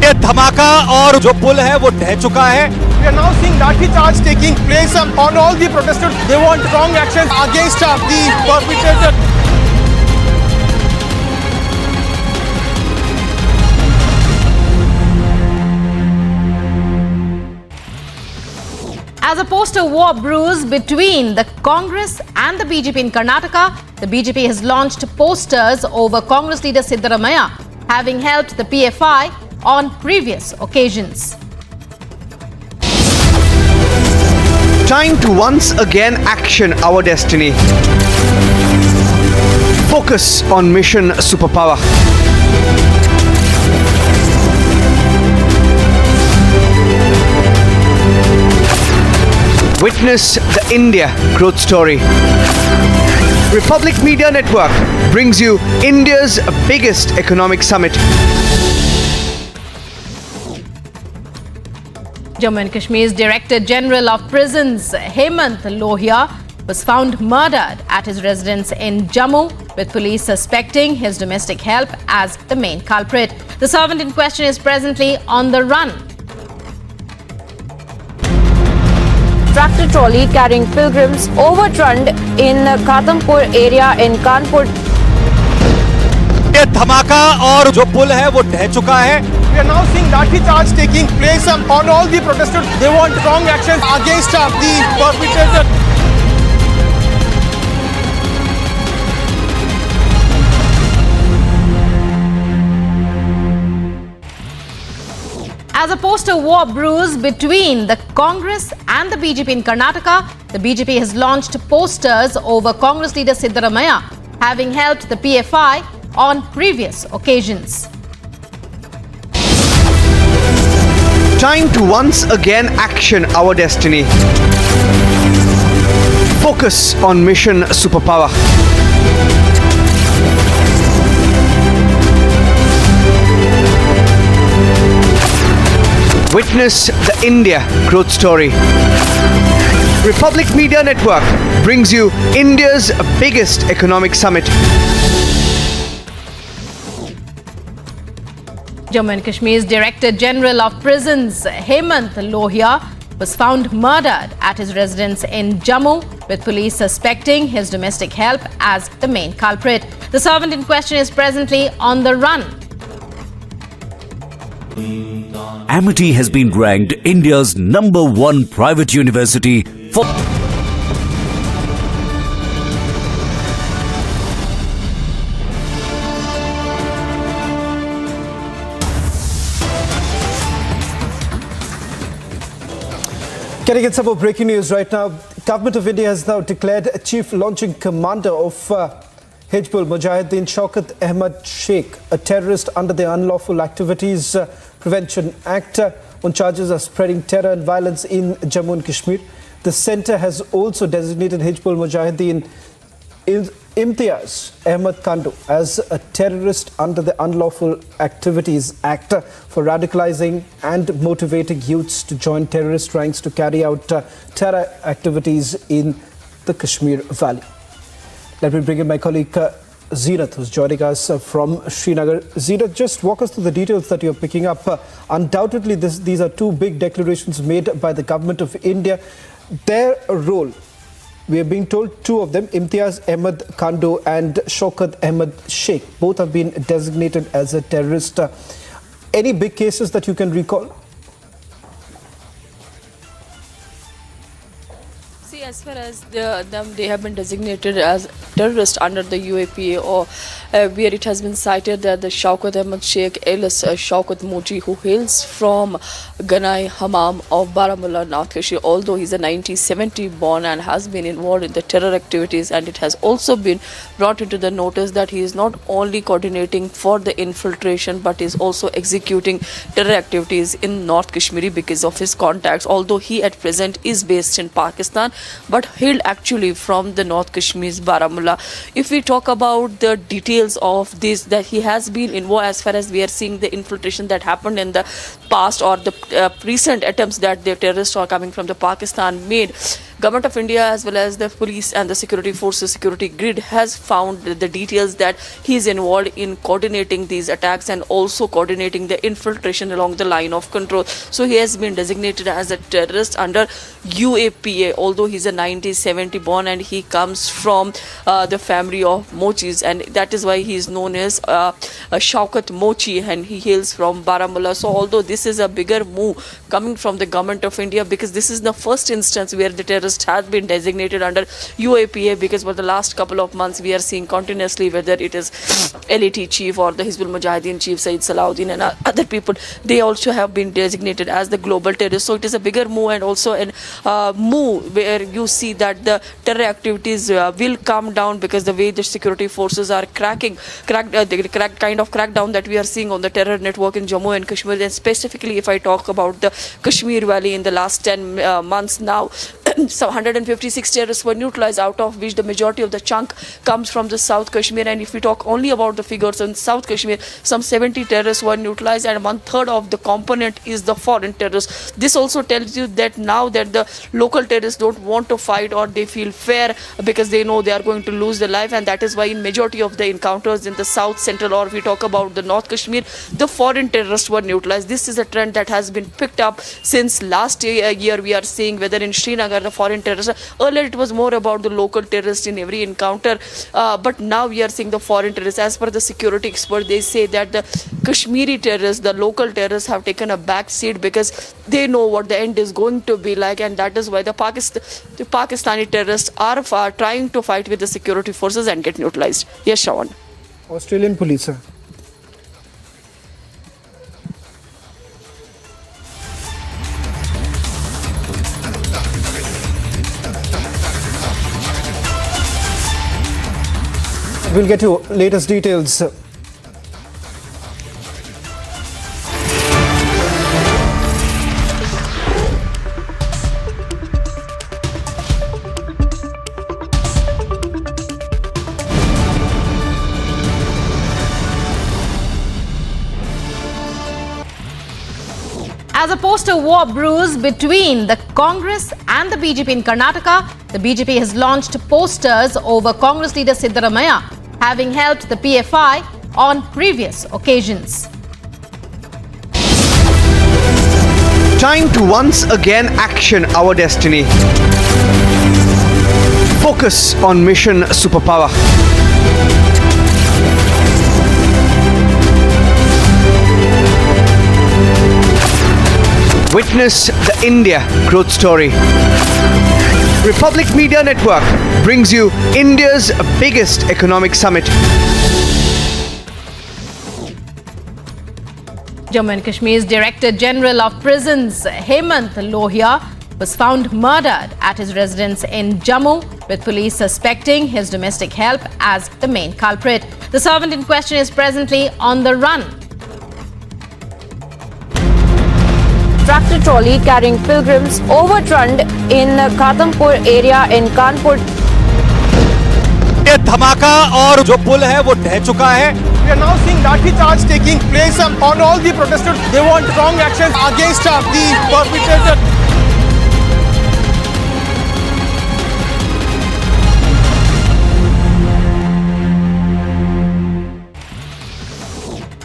ये धमाका और जो पुल है वो ढह चुका है। We are now seeing lathi charge taking place on all the protesters. They want strong action against the perpetrator. As a poster war brews between the Congress and the BJP in Karnataka, the BJP has launched posters over Congress leader Siddaramaiah, having helped the PFI on previous occasions. Time to once again action our destiny. Focus on mission superpower. Witness the India growth story. Republic Media Network brings you India's biggest economic summit. Jammu and Kashmir's Director General of Prisons, Hemant Lohia, was found murdered at his residence in Jammu, with police suspecting his domestic help as the main culprit. The servant in question is presently on the run. Tractor trolley carrying pilgrims overturned in Ghatampur area in Kanpur. ये धमाका और जो पुल है वो ढह चुका है. We are now seeing lathi charge taking place on all the protesters. They want strong action against the perpetrator. As a poster war brews between the Congress and the BJP in Karnataka, the BJP has launched posters over Congress leader Siddaramaiah having helped the PFI on previous occasions. Time to once again action our destiny. Focus on mission superpower. Witness the India growth story. Republic Media Network brings you India's biggest economic summit. Jammu and Kashmir's Director General of Prisons, Hemant Lohia, was found murdered at his residence in Jammu, with police suspecting his domestic help as the main culprit. The servant in question is presently on the run. Amit has been ranked India's #1 private university for Getting in some more breaking news right now. Government of India has now declared Chief Launching Commander of Hizbul Mujahideen Shaukat Ahmad Sheikh a terrorist under the Unlawful Activities Prevention Act on charges of spreading terror and violence in Jammu and Kashmir. The centre has also designated Hizbul Mujahideen Imtiaz Ahmad Kandu as a terrorist under the Unlawful Activities Act for radicalizing and motivating youths to join terrorist ranks to carry out terror activities in the Kashmir Valley. Let me bring in my colleague Zeenat, who's joining us from Srinagar. Zeenat, just walk us through the details that you're picking up. Undoubtedly, these are two big declarations made by the government of India. Their role, we are being told two of them, Imtiaz Ahmad Kandu and Shaukat Ahmad Sheikh, both have been designated as a terrorist. Any big cases that you can recall? See, as far as they have been designated as terrorists under the UAPA, or where it has been cited that the Shaukat Ahmad Sheikh alias Shaukat Mochi, who hails from Ganai Hammam of Baramulla, North Kashmir, although he's a 1970 born and has been involved in the terror activities, and it has also been brought into the notice that he is not only coordinating for the infiltration but is also executing terror activities in North Kashmir because of his contacts, although he at present is based in Pakistan but hailed actually from the North Kashmir's Baramulla. If we talk about the details of this, that he has been involved, as far as we are seeing the infiltration that happened in the past or the recent attempts that the terrorists are coming from the Pakistan made, Government of India as well as the police and the security forces, security grid has found the details that he is involved in coordinating these attacks and also coordinating the infiltration along the line of control. So he has been designated as a terrorist under UAPA, although he's a 1970 born and he comes from the family of Mochis, and that is why he is known as Shaukat Mochi, and he hails from Baramulla. So although this is a bigger move coming from the Government of India, because this is the first instance where the terrorist has been designated under UAPA, because for the last couple of months we are seeing continuously whether it is LAT chief or the Hizbul Mujahideen chief Said Salahuddin and other people, they also have been designated as the global terrorists. So it is a bigger move and also a move where you see that the terror activities will come down, because the way the security forces are kind of crackdown that we are seeing on the terror network in Jammu and Kashmir. And specifically if I talk about the Kashmir Valley in the last 10 months now, So 156 terrorists were neutralized, out of which the majority of the chunk comes from the South Kashmir. And if we talk only about the figures in South Kashmir, some 70 terrorists were neutralized, and 1/3 of the component is the foreign terrorists. This also tells you that now that the local terrorists don't want to fight, or they feel fair because they know they are going to lose their life, and that is why in majority of the encounters in the South, Central, or we talk about the North Kashmir, the foreign terrorists were neutralized. This is a trend that has been picked up since last year. We are seeing whether in Srinagar the foreign terrorists, earlier it was more about the local terrorists in every encounter, but now we are seeing the foreign terrorists. As per the security expert, they say that the Kashmiri terrorists, the local terrorists, have taken a back seat because they know what the end is going to be like, and that is why the Pakistani terrorists are trying to fight with the security forces and get neutralized. Yes, Shawan. Australian police, sir. We'll get you latest details. As a poster war brews between the Congress and the BJP in Karnataka, the BJP has launched posters over Congress leader Siddaramaiah, having helped the PFI on previous occasions. Time to once again action our destiny. Focus on mission superpower. Witness the India growth story. Republic Media Network brings you India's biggest economic summit. Jammu and Kashmir's Director General of Prisons, Hemant Lohia, was found murdered at his residence in Jammu, with police suspecting his domestic help as the main culprit. The servant in question is presently on the run. Tractor trolley carrying pilgrims overturned in Khatampur area in Kanpur. ये धमाका और जो पुल है वो ढह चुका है. We are now seeing lathi charge taking place on all the protesters. They want strong action against the perpetrator.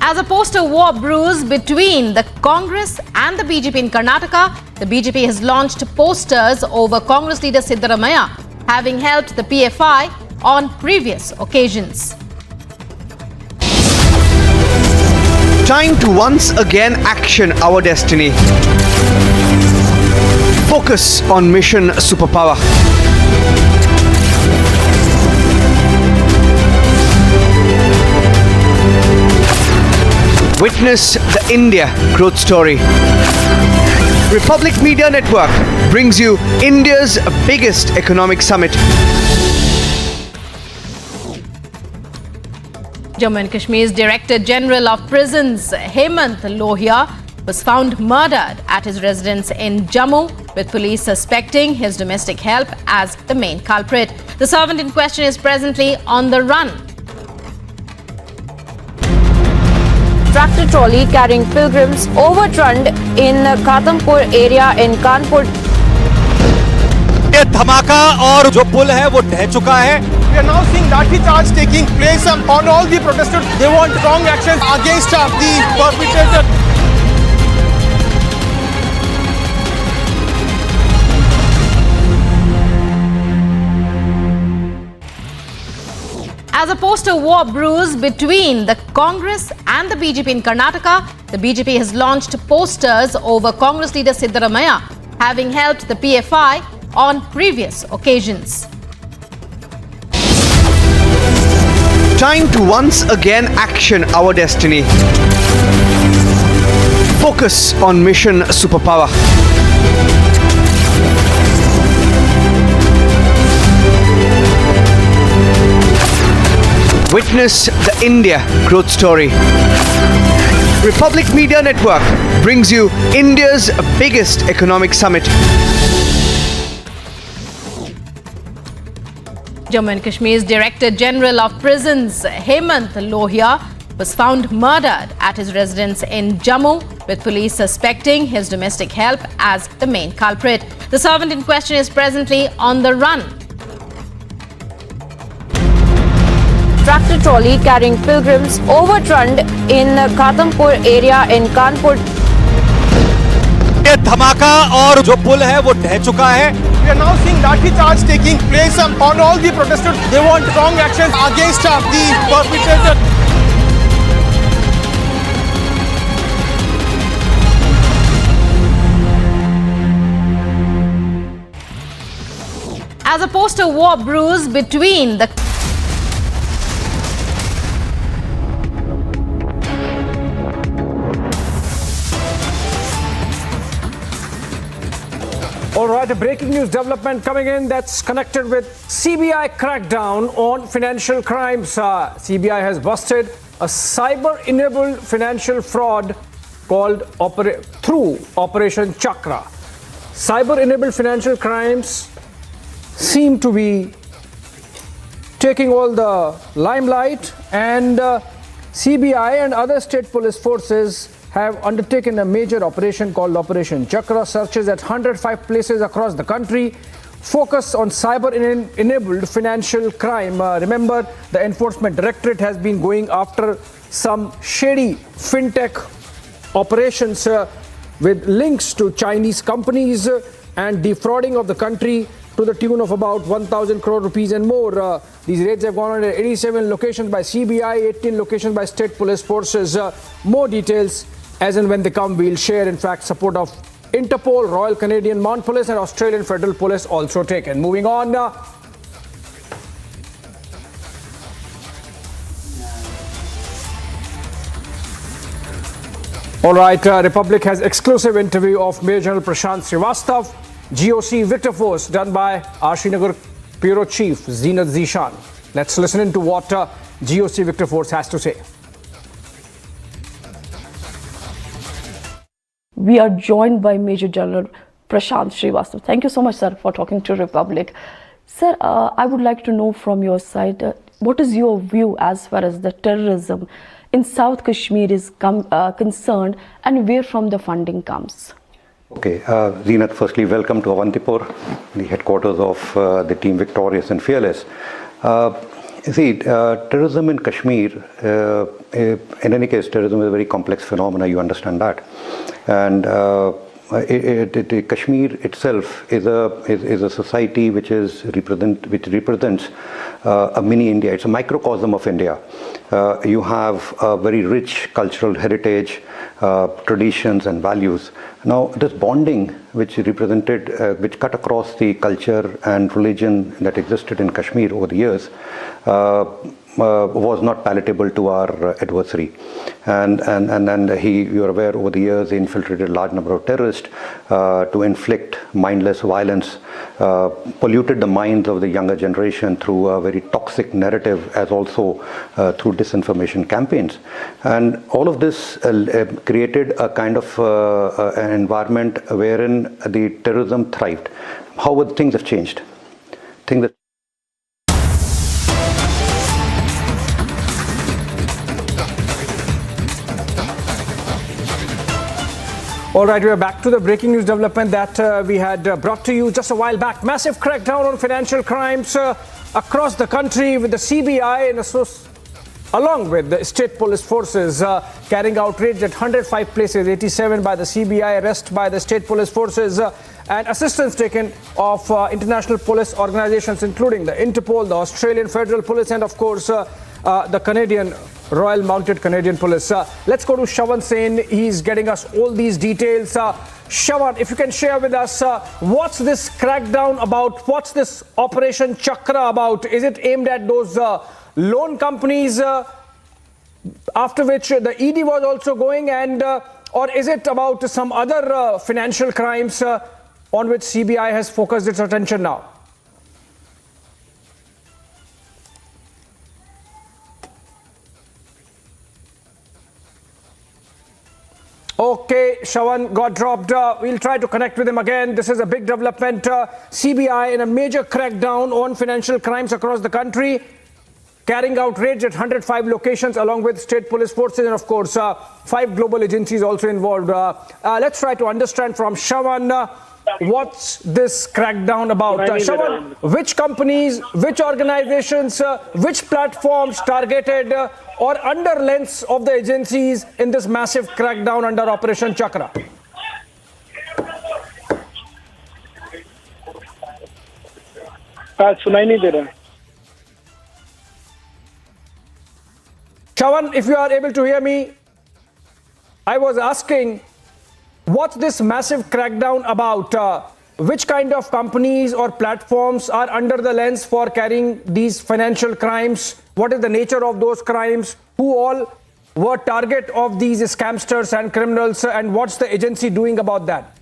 As a poster war brews between the Congress and the BJP in Karnataka, the BJP has launched posters over Congress leader Siddaramaiah, having helped the PFI on previous occasions. Time to once again action our destiny. Focus on mission superpower. Witness the India growth story. Republic Media Network brings you India's biggest economic summit. Jammu and Kashmir's Director General of Prisons, Hemant Lohia, was found murdered at his residence in Jammu, with police suspecting his domestic help as the main culprit. The servant in question is presently on the run. Tractor trolley carrying pilgrims overturned in Khatampur area in Kanpur. ये धमाका और जो पुल है वो ढह चुका है. We are now seeing lathi charge taking place on all the protesters. They want strong action against the perpetrator. As a poster war brews between the Congress and the BJP in Karnataka, the BJP has launched posters over Congress leader Siddaramaiah, having helped the PFI on previous occasions. Time to once again action our destiny. Focus on mission superpower. Witness the India growth story. Republic Media Network brings you India's biggest economic summit. Jammu and Kashmir's Director General of Prisons, Hemant Lohia, was found murdered at his residence in Jammu, with police suspecting his domestic help as the main culprit. The servant in question is presently on the run. Tractor trolley carrying pilgrims overturned in Ghatampur area in Kanpur. ये धमाका और जो पुल है वो ढह चुका है. We are now seeing lathi charge taking place on all the protesters. They want strong action against the perpetrator. As a poster war brews between the All right, a breaking news development coming in that's connected with CBI crackdown on financial crimes. CBI has busted a cyber-enabled financial fraud called through Operation Chakra. Cyber-enabled financial crimes seem to be taking all the limelight, and CBI and other state police forces have undertaken a major operation called Operation Chakra. Searches at 105 places across the country focus on cyber-enabled financial crime. Remember, the Enforcement Directorate has been going after some shady fintech operations with links to Chinese companies and defrauding of the country to the tune of about 1,000 crore rupees and more. These raids have gone on at 87 locations by CBI, 18 locations by state police forces. More details as and when they come, we'll share. In fact, support of Interpol, Royal Canadian Mounted Police and Australian Federal Police also taken. Moving on. All right, Republic has exclusive interview of Major General Prashant Srivastav, GOC Victor Force, done by our Srinagar Bureau Chief Zeenat Zishan. Let's listen into what GOC Victor Force has to say. We are joined by Major General Prashant Srivastav. Thank you so much, sir, for talking to Republic. Sir, I would like to know from your side, what is your view as far as the terrorism in South Kashmir is concerned, and where from the funding comes? Okay, Zeenat, firstly, welcome to Avantipur, the headquarters of the team Victorious and Fearless. You see, terrorism in Kashmir, in any case, terrorism is a very complex phenomena, you understand that. And Kashmir itself is a society which represents a mini India. It's a microcosm of India. You have a very rich cultural heritage, traditions and values. Now, this bonding which cut across the culture and religion that existed in Kashmir over the years was not palatable to our adversary. And you're aware, over the years, he infiltrated a large number of terrorists to inflict mindless violence, polluted the minds of the younger generation through a very toxic narrative, as also through disinformation campaigns. And all of this created a kind of an environment wherein the terrorism thrived. How things have changed? All right, we are back to the breaking news development that we had brought to you just a while back. Massive crackdown on financial crimes across the country, with the CBI and along with the state police forces carrying out raids at 105 places, 87 by the CBI, rest by the state police forces, and assistance taken of international police organizations, including the Interpol, the Australian Federal Police, and of course the Canadian Royal Mounted Canadian Police. Let's go to Shawan Sen. He's getting us all these details. Shawan, if you can share with us, what's this crackdown about? What's this Operation Chakra about? Is it aimed at those loan companies after which the ED was also going, and or is it about some other financial crimes on which CBI has focused its attention now? Okay, Shravan got dropped. We'll try to connect with him again. This is a big development. CBI in a major crackdown on financial crimes across the country, carrying out raids at 105 locations along with state police forces and, of course, 5 global agencies also involved. Let's try to understand from Shravan what's this crackdown about. Shravan, which companies, which organizations, which platforms targeted or under lens of the agencies in this massive crackdown under Operation Chakra? सुनाई नहीं दे रहा। Shravan, if you are able to hear me, I was asking, what's this massive crackdown about? Which kind of companies or platforms are under the lens for carrying these financial crimes? What is the nature of those crimes? Who all were target of these scamsters and criminals? And what's the agency doing about that?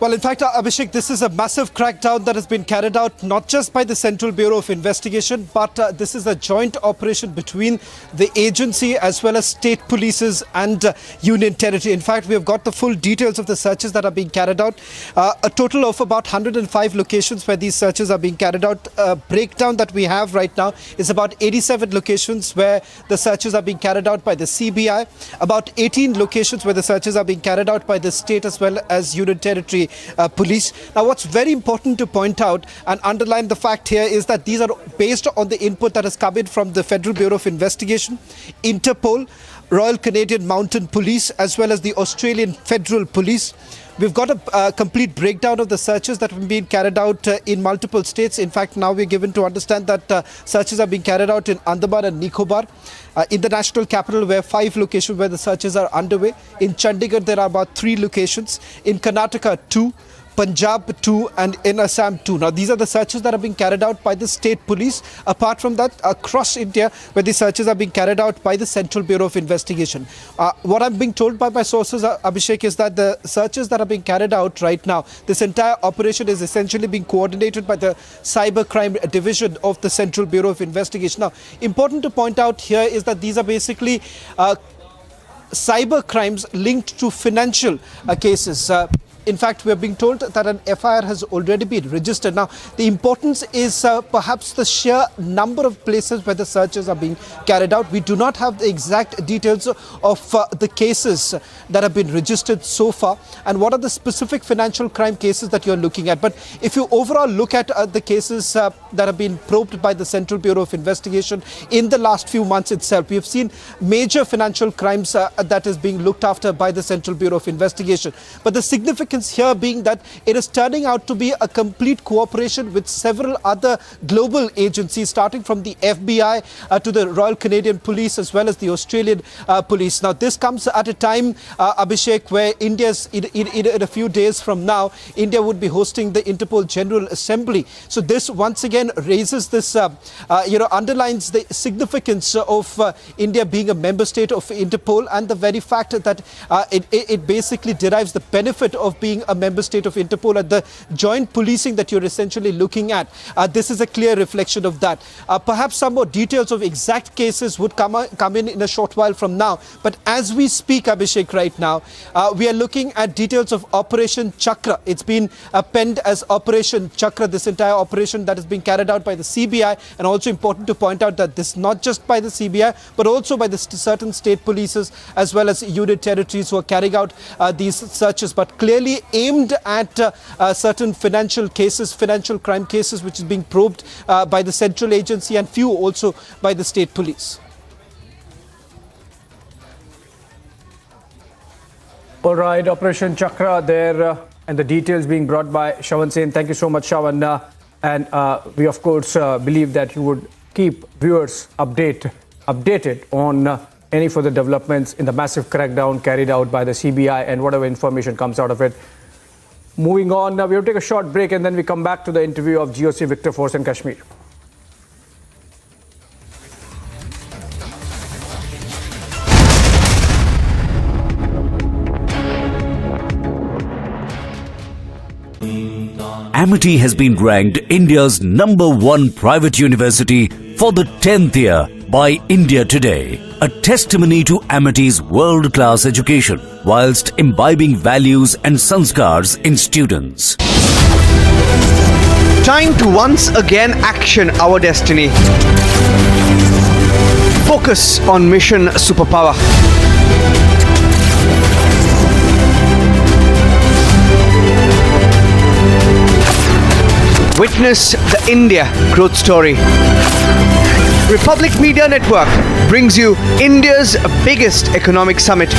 Well, in fact, Abhishek, this is a massive crackdown that has been carried out not just by the Central Bureau of Investigation, but this is a joint operation between the agency as well as state polices and Union Territory. In fact, we have got the full details of the searches that are being carried out. A total of about 105 locations where these searches are being carried out. Breakdown that we have right now is about 87 locations where the searches are being carried out by the CBI, about 18 locations where the searches are being carried out by the state as well as Union Territory police. Now, what's very important to point out and underline the fact here is that these are based on the input that has come in from the Federal Bureau of Investigation, Interpol, Royal Canadian Mounted Police, as well as the Australian Federal Police. We've got a complete breakdown of the searches that have been carried out in multiple states. In fact, now we're given to understand that searches are being carried out in Andaman and Nicobar. In the national capital, where 5 locations where the searches are underway. In Chandigarh, there are about 3 locations. In Karnataka, 2. Punjab 2 and in Assam 2. Now, these are the searches that are being carried out by the state police. Apart from that, across India, where the searches are being carried out by the Central Bureau of Investigation. What I'm being told by my sources, Abhishek, is that the searches that are being carried out right now, this entire operation is essentially being coordinated by the Cybercrime Division of the Central Bureau of Investigation. Now, important to point out here is that these are basically cyber crimes linked to financial cases. In fact, we are being told that an FIR has already been registered. Now, the importance is perhaps the sheer number of places where the searches are being carried out. We do not have the exact details of the cases that have been registered so far and what are the specific financial crime cases that you're looking at. But if you overall look at the cases that have been probed by the Central Bureau of Investigation in the last few months itself, we have seen major financial crimes that is being looked after by the Central Bureau of Investigation. But the significance here being that it is turning out to be a complete cooperation with several other global agencies, starting from the FBI to the Royal Canadian Police as well as the Australian Police. Now, this comes at a time, Abhishek, where India's in a few days from now, India would be hosting the Interpol General Assembly. So this once again raises this, underlines the significance of India being a member state of Interpol and the very fact that it basically derives the benefit of being a member state of Interpol and the joint policing that you're essentially looking at. This is a clear reflection of that. Perhaps some more details of exact cases would come in a short while from now. But as we speak, Abhishek, right now, we are looking at details of Operation Chakra. It's been penned as Operation Chakra, this entire operation that is being carried out by the CBI. And also important to point out that this not just by the CBI, but also by the certain state polices as well as Union Territories who are carrying out these searches, but clearly aimed at certain financial crime cases, which is being probed by the central agency and few also by the state police. All right, Operation Chakra there and the details being brought by Shravan Sen. Thank you so much, Shravan. And we, of course, believe that you would keep viewers updated on any further developments in the massive crackdown carried out by the CBI and whatever information comes out of it. Moving on, now we will take a short break and then we come back to the interview of GOC Victor Force in Kashmir. Amity has been ranked India's #1 private university for the 10th year by India Today, a testimony to Amity's world-class education whilst imbibing values and sanskars in students. Time to once again action our destiny. Focus on mission superpower. Witness the India growth story. Republic Media Network brings you India's biggest economic summit.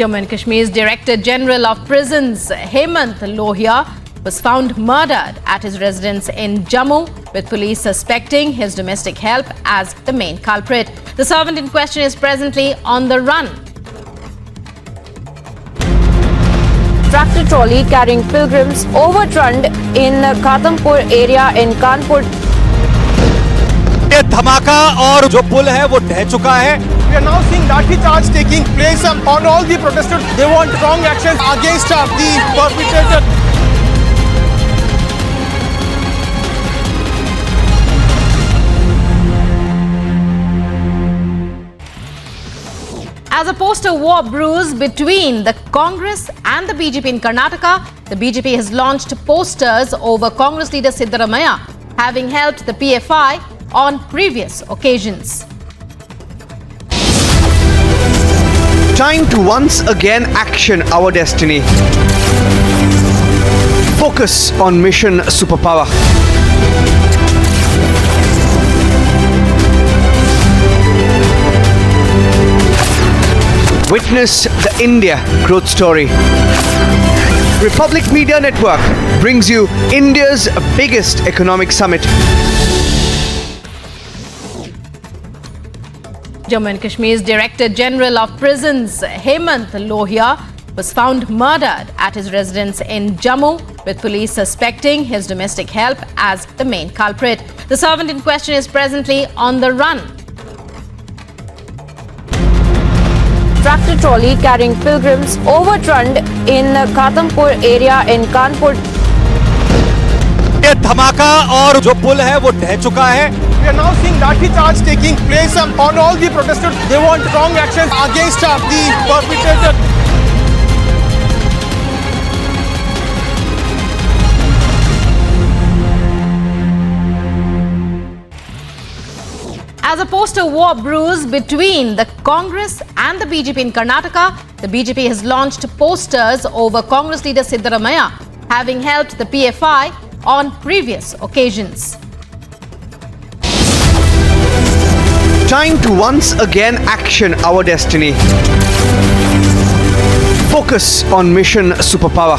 Jammu and Kashmir's Director General of Prisons, Hemant Lohia, was found murdered at his residence in Jammu, with police suspecting his domestic help as the main culprit. The servant in question is presently on the run. Tractor trolley carrying pilgrims overturned in Ghatampur area in Kanpur. ये धमाका और जो पुल है वो ढह चुका है. We are now seeing lathi charge taking place on all the protesters. They want strong action against the perpetrator. As a poster war brews between the Congress and the BJP in Karnataka, the BJP has launched posters over Congress leader Siddaramaiah, having helped the PFI on previous occasions. Time to once again action our destiny. Focus on mission superpower. Witness the India growth story. Republic Media Network brings you India's biggest economic summit. Jammu and Kashmir's Director General of Prisons, Hemant Lohia, was found murdered at his residence in Jammu, with police suspecting his domestic help as the main culprit. The servant in question is presently on the run. Tractor trolley carrying pilgrims overturned in Ghatampur area in Kanpur. ये धमाका और जो पुल है वो ढह चुका है. We are now seeing lathi charge taking place on all the protesters. They want strong action against the perpetrator. As a poster war brews between the Congress and the BJP in Karnataka, the BJP has launched posters over Congress leader Siddaramaiah, having helped the PFI on previous occasions. Time to once again action our destiny. Focus on mission superpower.